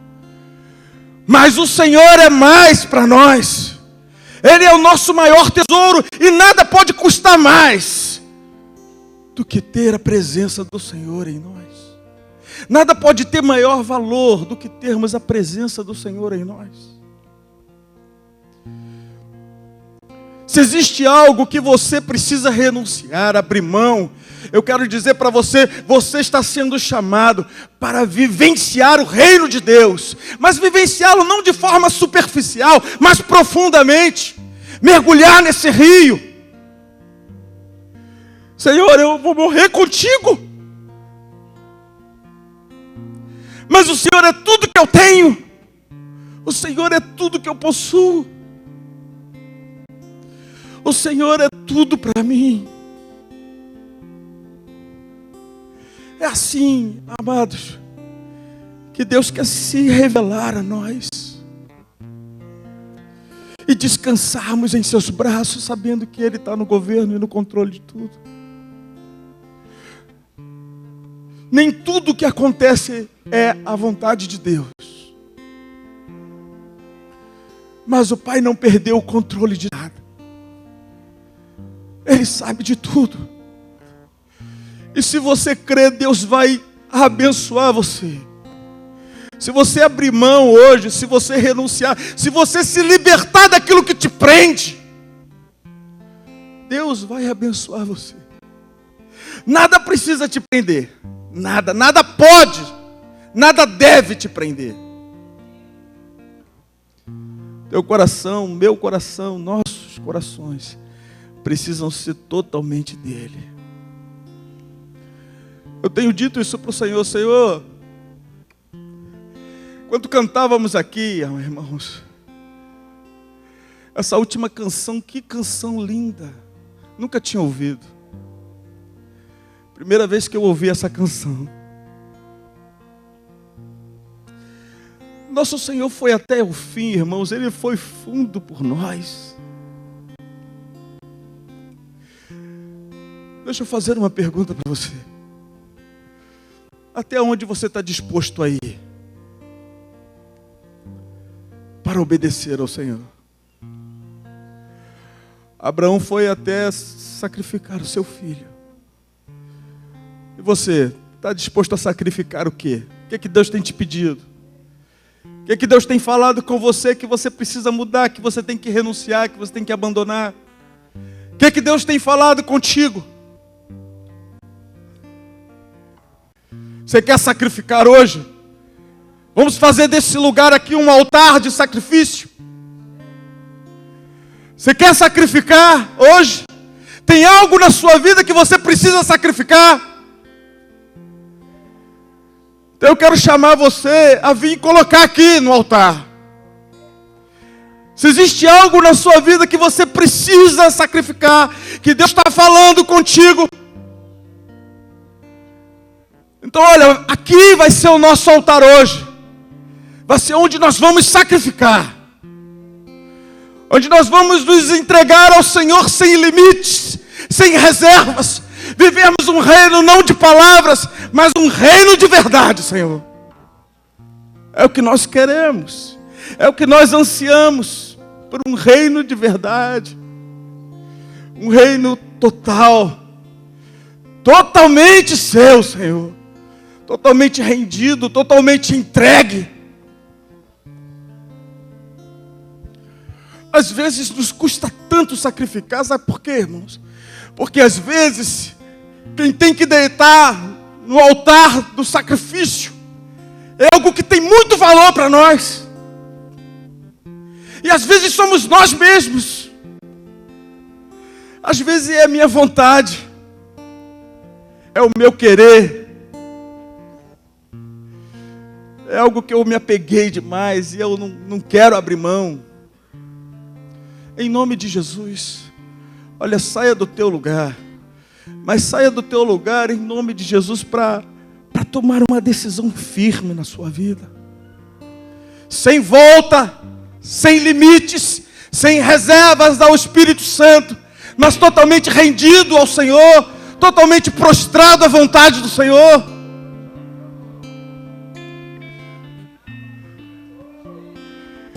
Mas o Senhor é mais para nós. Ele é o nosso maior tesouro e nada pode custar mais do que ter a presença do Senhor em nós. Nada pode ter maior valor do que termos a presença do Senhor em nós. Se existe algo que você precisa renunciar, abrir mão, eu quero dizer para você, você está sendo chamado para vivenciar o reino de Deus. Mas vivenciá-lo não de forma superficial, mas profundamente. Mergulhar nesse rio. Senhor, eu vou morrer contigo. Mas o Senhor é tudo que eu tenho. O Senhor é tudo que eu possuo. O Senhor é tudo para mim. É assim, amados, que Deus quer se revelar a nós. E descansarmos em seus braços, sabendo que Ele está no governo e no controle de tudo. Nem tudo que acontece é a vontade de Deus. Mas o Pai não perdeu o controle de nada. Ele sabe de tudo. E se você crer, Deus vai abençoar você. Se você abrir mão hoje, se você renunciar, se você se libertar daquilo que te prende, Deus vai abençoar você. Nada precisa te prender. Nada pode, nada deve te prender. Teu coração, meu coração, nossos corações precisam ser totalmente dele. Eu tenho dito isso para o Senhor, Senhor. Quando cantávamos aqui, irmãos, essa última canção, que canção linda. Nunca tinha ouvido. Primeira vez que eu ouvi essa canção. Nosso Senhor foi até o fim, irmãos. Ele foi fundo por nós. Deixa eu fazer uma pergunta para você. Até onde você está disposto a ir para obedecer ao Senhor? Abraão foi até sacrificar o seu filho. E você está disposto a sacrificar o quê? O que Deus tem te pedido? O que Deus tem falado com você que você precisa mudar, que você tem que renunciar, que você tem que abandonar? O que Deus tem falado contigo? Você quer sacrificar hoje? Vamos fazer desse lugar aqui um altar de sacrifício. Você quer sacrificar hoje? Tem algo na sua vida que você precisa sacrificar? Então eu quero chamar você a vir colocar aqui no altar. Se existe algo na sua vida que você precisa sacrificar, que Deus está falando contigo, então olha, aqui vai ser o nosso altar hoje. Vai ser onde nós vamos sacrificar. Onde nós vamos nos entregar ao Senhor sem limites, sem reservas. Vivemos um reino não de palavras, mas um reino de verdade, Senhor. É o que nós queremos. É o que nós ansiamos. Por um reino de verdade. Um reino total. Totalmente seu, Senhor. Totalmente rendido, totalmente entregue. Às vezes nos custa tanto sacrificar, sabe por quê, irmãos? Porque às vezes, quem tem que deitar no altar do sacrifício é algo que tem muito valor para nós. E às vezes somos nós mesmos. Às vezes é a minha vontade, é o meu querer. É algo que eu me apeguei demais e eu não quero abrir mão. Em nome de Jesus, olha, saia do teu lugar, mas saia do teu lugar em nome de Jesus para tomar uma decisão firme na sua vida, sem volta, sem limites, sem reservas ao Espírito Santo, mas totalmente rendido ao Senhor, totalmente prostrado à vontade do Senhor.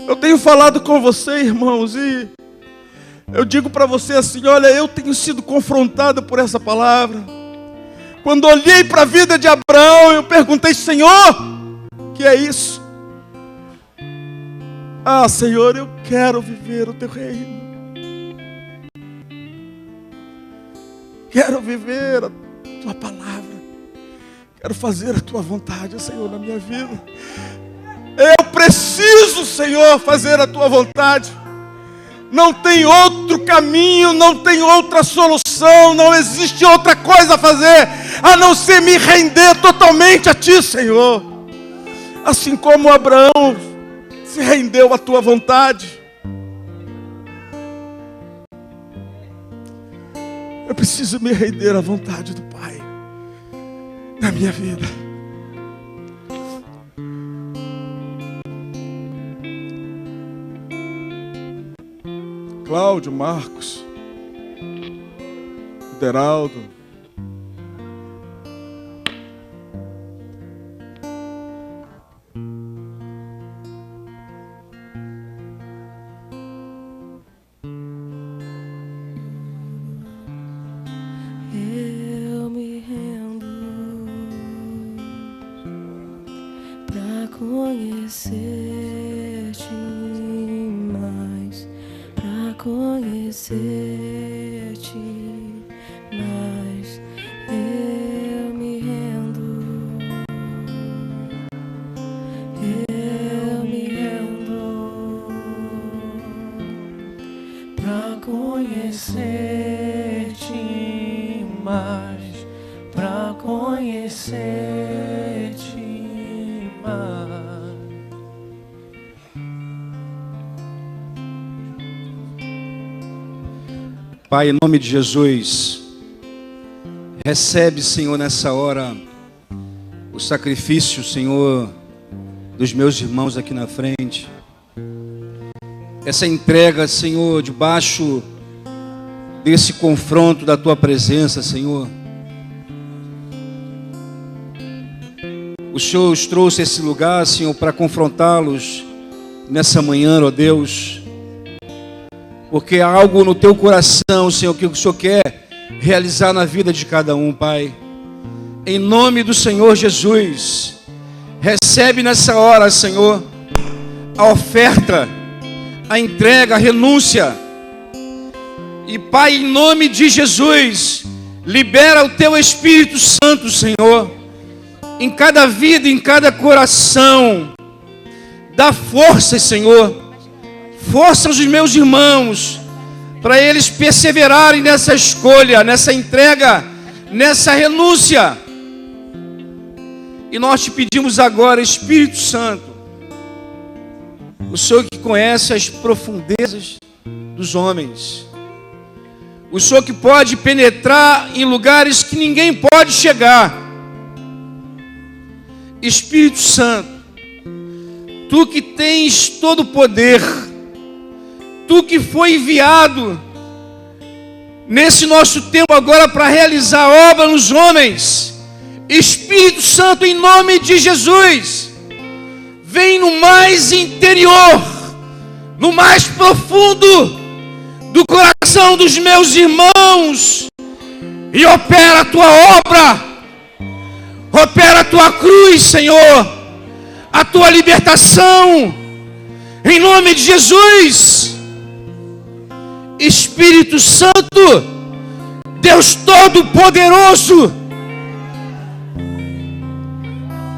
Eu tenho falado com você, irmãos, e eu digo para você assim, olha, eu tenho sido confrontado por essa palavra. Quando olhei para a vida de Abraão, eu perguntei, Senhor, o que é isso? Ah, Senhor, eu quero viver o teu reino. Quero viver a tua palavra. Quero fazer a tua vontade, Senhor, na minha vida. Eu preciso, Senhor, fazer a tua vontade. Não tem outro caminho, não tem outra solução, não existe outra coisa a fazer, a não ser me render totalmente a Ti, Senhor. Assim como Abraão se rendeu à Tua vontade. Eu preciso me render à vontade do Pai na minha vida. Cláudio, Marcos, Deraldo, eu me rendo pra conhecer-te mais. Conhecer-te mais, eu me rendo pra conhecer-te mais, pra conhecer-te mais. Pai, em nome de Jesus, recebe, Senhor, nessa hora, o sacrifício, Senhor, dos meus irmãos aqui na frente. Essa entrega, Senhor, debaixo desse confronto da Tua presença, Senhor. O Senhor os trouxe a esse lugar, Senhor, para confrontá-los nessa manhã, ó Deus. Porque há algo no Teu coração, Senhor, que o Senhor quer realizar na vida de cada um, Pai. Em nome do Senhor Jesus, recebe nessa hora, Senhor, a oferta, a entrega, a renúncia. E, Pai, em nome de Jesus, libera o Teu Espírito Santo, Senhor, em cada vida, em cada coração. Dá força, Senhor. Força aos meus irmãos, para eles perseverarem nessa escolha, nessa entrega, nessa renúncia. E nós te pedimos agora, Espírito Santo, o Senhor que conhece as profundezas dos homens, o Senhor que pode penetrar em lugares que ninguém pode chegar. Espírito Santo, Tu que tens todo o poder, Tu que foi enviado nesse nosso tempo agora para realizar obra nos homens, Espírito Santo, em nome de Jesus, vem no mais interior, no mais profundo do coração dos meus irmãos e opera a Tua obra, opera a Tua cruz, Senhor, a Tua libertação, em nome de Jesus. Espírito Santo, Deus Todo-Poderoso,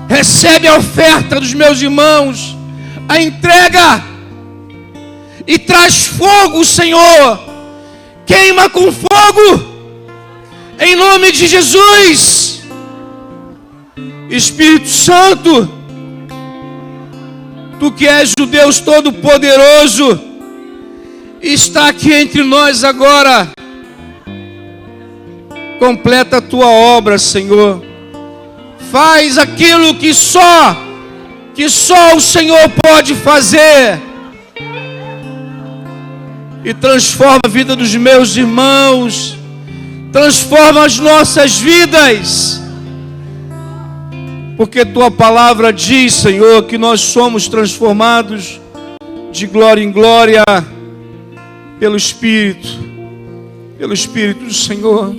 recebe a oferta dos meus irmãos, a entrega, e traz fogo, Senhor, queima com fogo, em nome de Jesus. Espírito Santo, Tu que és o Deus Todo-Poderoso, está aqui entre nós agora. Completa a Tua obra, Senhor. Faz aquilo que só o Senhor pode fazer. E transforma a vida dos meus irmãos. Transforma as nossas vidas. Porque Tua palavra diz, Senhor, que nós somos transformados de glória em glória pelo Espírito do Senhor,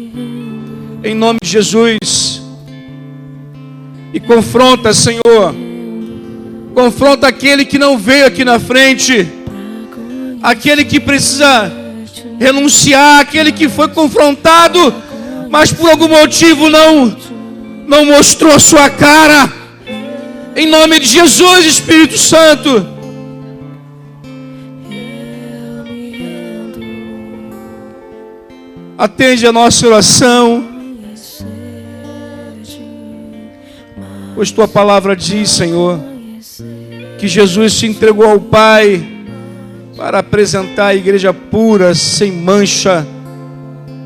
em nome de Jesus. E confronta, Senhor, confronta aquele que não veio aqui na frente, aquele que precisa renunciar, aquele que foi confrontado, mas por algum motivo não mostrou a sua cara. Em nome de Jesus, Espírito Santo, atende a nossa oração, pois Tua palavra diz, Senhor, que Jesus se entregou ao Pai para apresentar a igreja pura, sem mancha,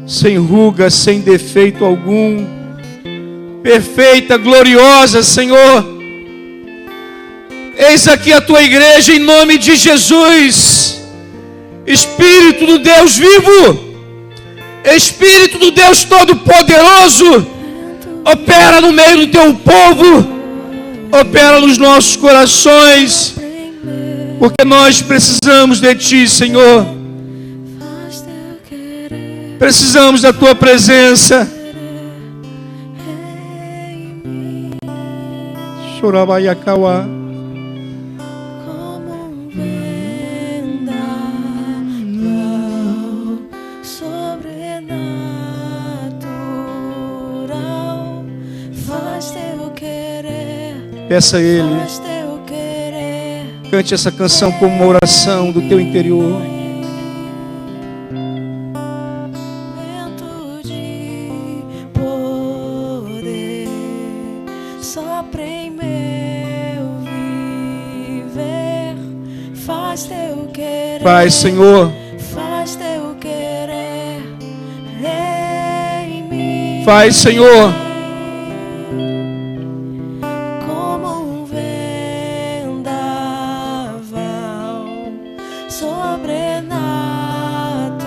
sem ruga, sem defeito algum, perfeita, gloriosa, Senhor. Eis aqui a Tua igreja, em nome de Jesus. Espírito do Deus vivo, Espírito do Deus Todo-Poderoso, opera no meio do Teu povo, opera nos nossos corações, porque nós precisamos de Ti, Senhor. Precisamos da Tua presença. Chorabaiacauá. Peça a Ele, cante essa canção como uma oração do teu interior. Vento de poder sopra em meu viver, faz teu querer, Faz, Senhor, faz teu querer em mim. faz, Senhor.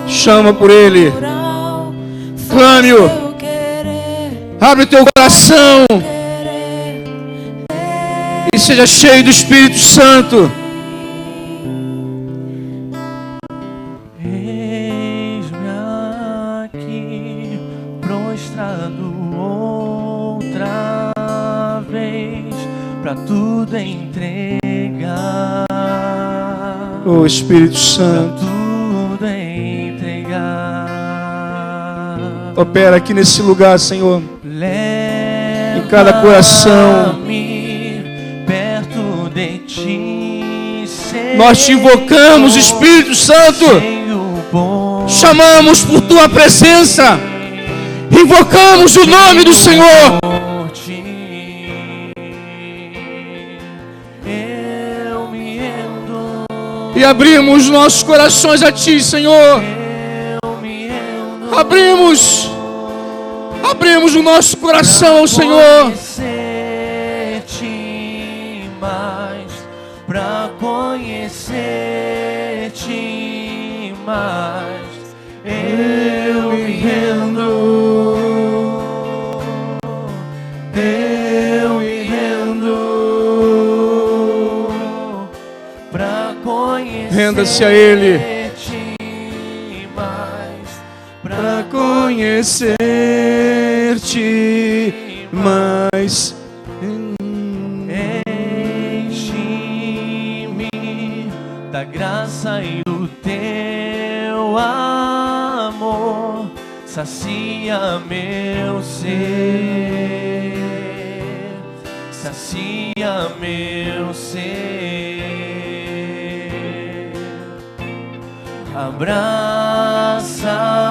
Chama por Ele, clame-o, abre o teu coração e seja cheio do Espírito Santo. Eis-me aqui, prostrado outra vez, pra tudo entregar. Oh Espírito Santo, opera aqui nesse lugar, Senhor. Em cada coração. Perto de ti, Nós te invocamos, Espírito Santo. Chamamos por tua presença. Invocamos o nome do Senhor. E abrimos nossos corações a ti, Senhor. Abrimos o nosso coração ao Senhor. Pra conhecer-te mais, eu me rendo, pra conhecer-te Renda-se a Ele, mais, pra conhecer-te mais. Da graça e do teu amor, sacia meu ser, sacia meu ser.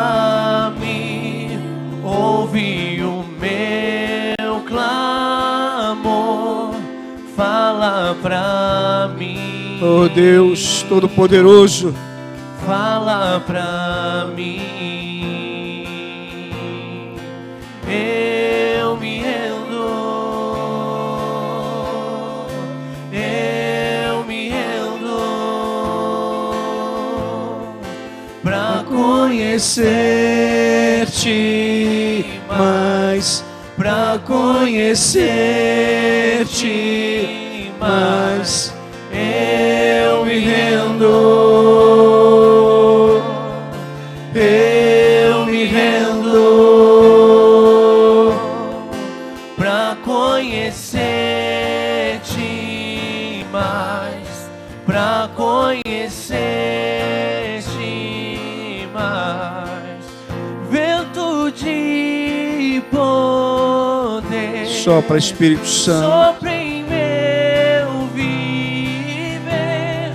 Abraça-me, ouve o meu clamor, fala pra mim. Oh Deus Todo-Poderoso, fala pra mim. Eu me rendo, pra conhecer-te mais, pra conhecer-te mais. Eu me rendo, pra conhecer-te mais, pra conhecer-te mais. Vento de poder, sopra, Espírito Santo. sopra em meu viver,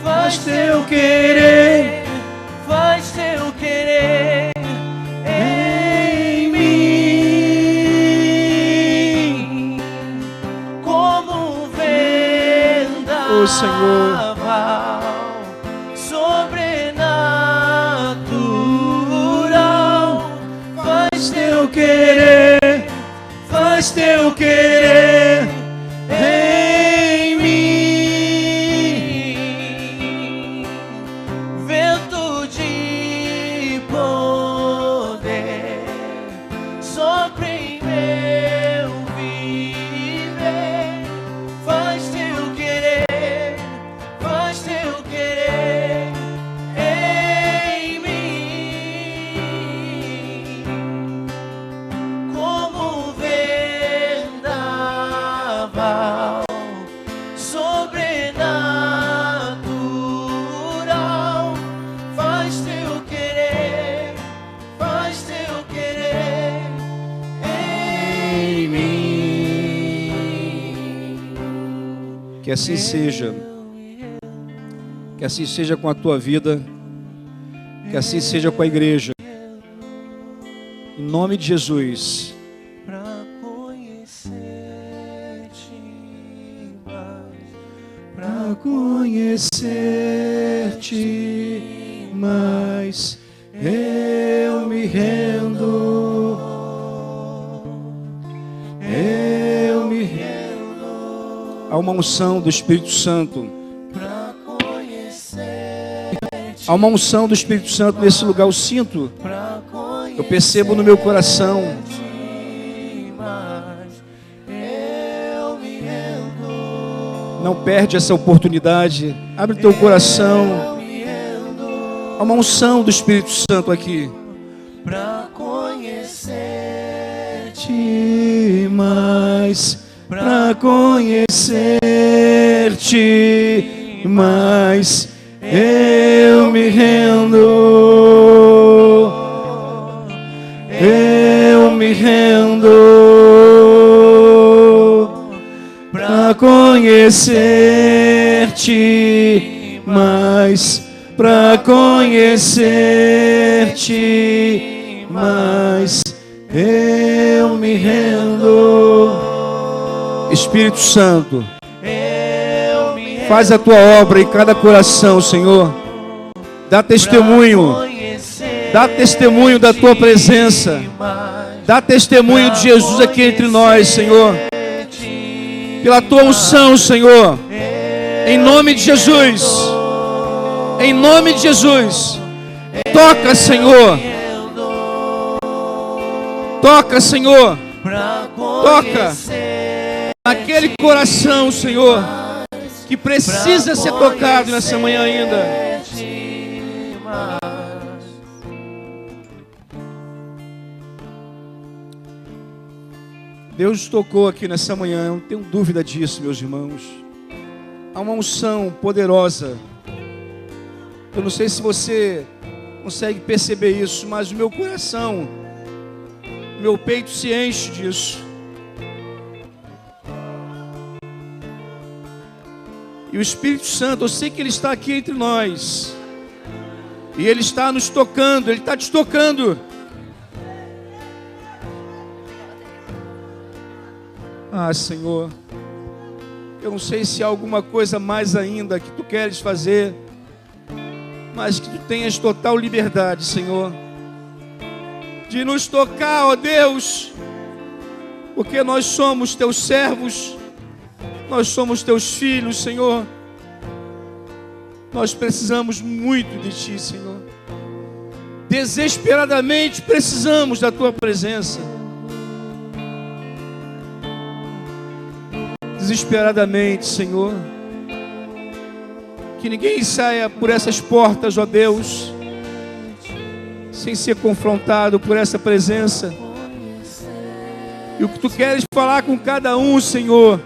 faz teu querer, faz teu querer em mim, como um vendaval, Ô Senhor, sobrenatural, faz teu querer, faz teu querer em mim. Vento de poder, sopra em meu viver, faz teu querer, faz teu querer em mim, como um vendaval sobrenatural, faz teu querer, faz teu querer em mim. que assim seja. Que assim seja com a tua vida. Que assim seja com a igreja. Em nome de Jesus. Pra conhecer-te mais, pra conhecer-te mais, eu me rendo, eu me rendo. Há uma unção do Espírito Santo. pra conhecer, Há uma unção do Espírito Santo nesse lugar, eu sinto. pra Eu percebo no meu coração. mais, eu me rendo, Não perde essa oportunidade. Abre teu coração. Há uma unção do Espírito Santo aqui. pra conhecer-te Mais, pra conhecer-te mais, eu me rendo, eu me rendo, conhecer-te mais, para conhecer-te mais, eu me rendo. Espírito Santo, faz a tua obra em cada coração, Senhor. Dá testemunho da tua presença. Dá testemunho de Jesus aqui entre nós, Senhor. Pela tua unção, Senhor. Em nome de Jesus. Em nome de Jesus. Toca, Senhor. Toca, Senhor. Toca naquele coração, Senhor, que precisa ser tocado nessa manhã ainda. Deus tocou aqui nessa manhã, eu não tenho dúvida disso, meus irmãos. Há uma unção poderosa. Eu não sei se você consegue perceber isso, mas o meu coração, meu peito se enche disso. E o Espírito Santo, eu sei que Ele está aqui entre nós. E Ele está nos tocando, Ele está te tocando. Ah, Senhor, eu não sei se há alguma coisa mais ainda que Tu queres fazer, mas que Tu tenhas total liberdade, Senhor, de nos tocar, ó Deus, porque nós somos Teus servos, nós somos Teus filhos, Senhor. Nós precisamos muito de Ti, Senhor. Desesperadamente precisamos da Tua presença. Desesperadamente, Senhor. Que ninguém saia por essas portas, ó Deus, sem ser confrontado por essa presença. E o que Tu queres falar com cada um, Senhor.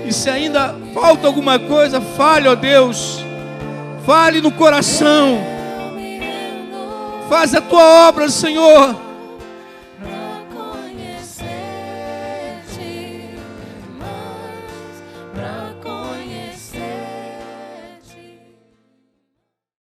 E se ainda falta alguma coisa, fale, ó Deus. Fale no coração. Faz a Tua obra, Senhor.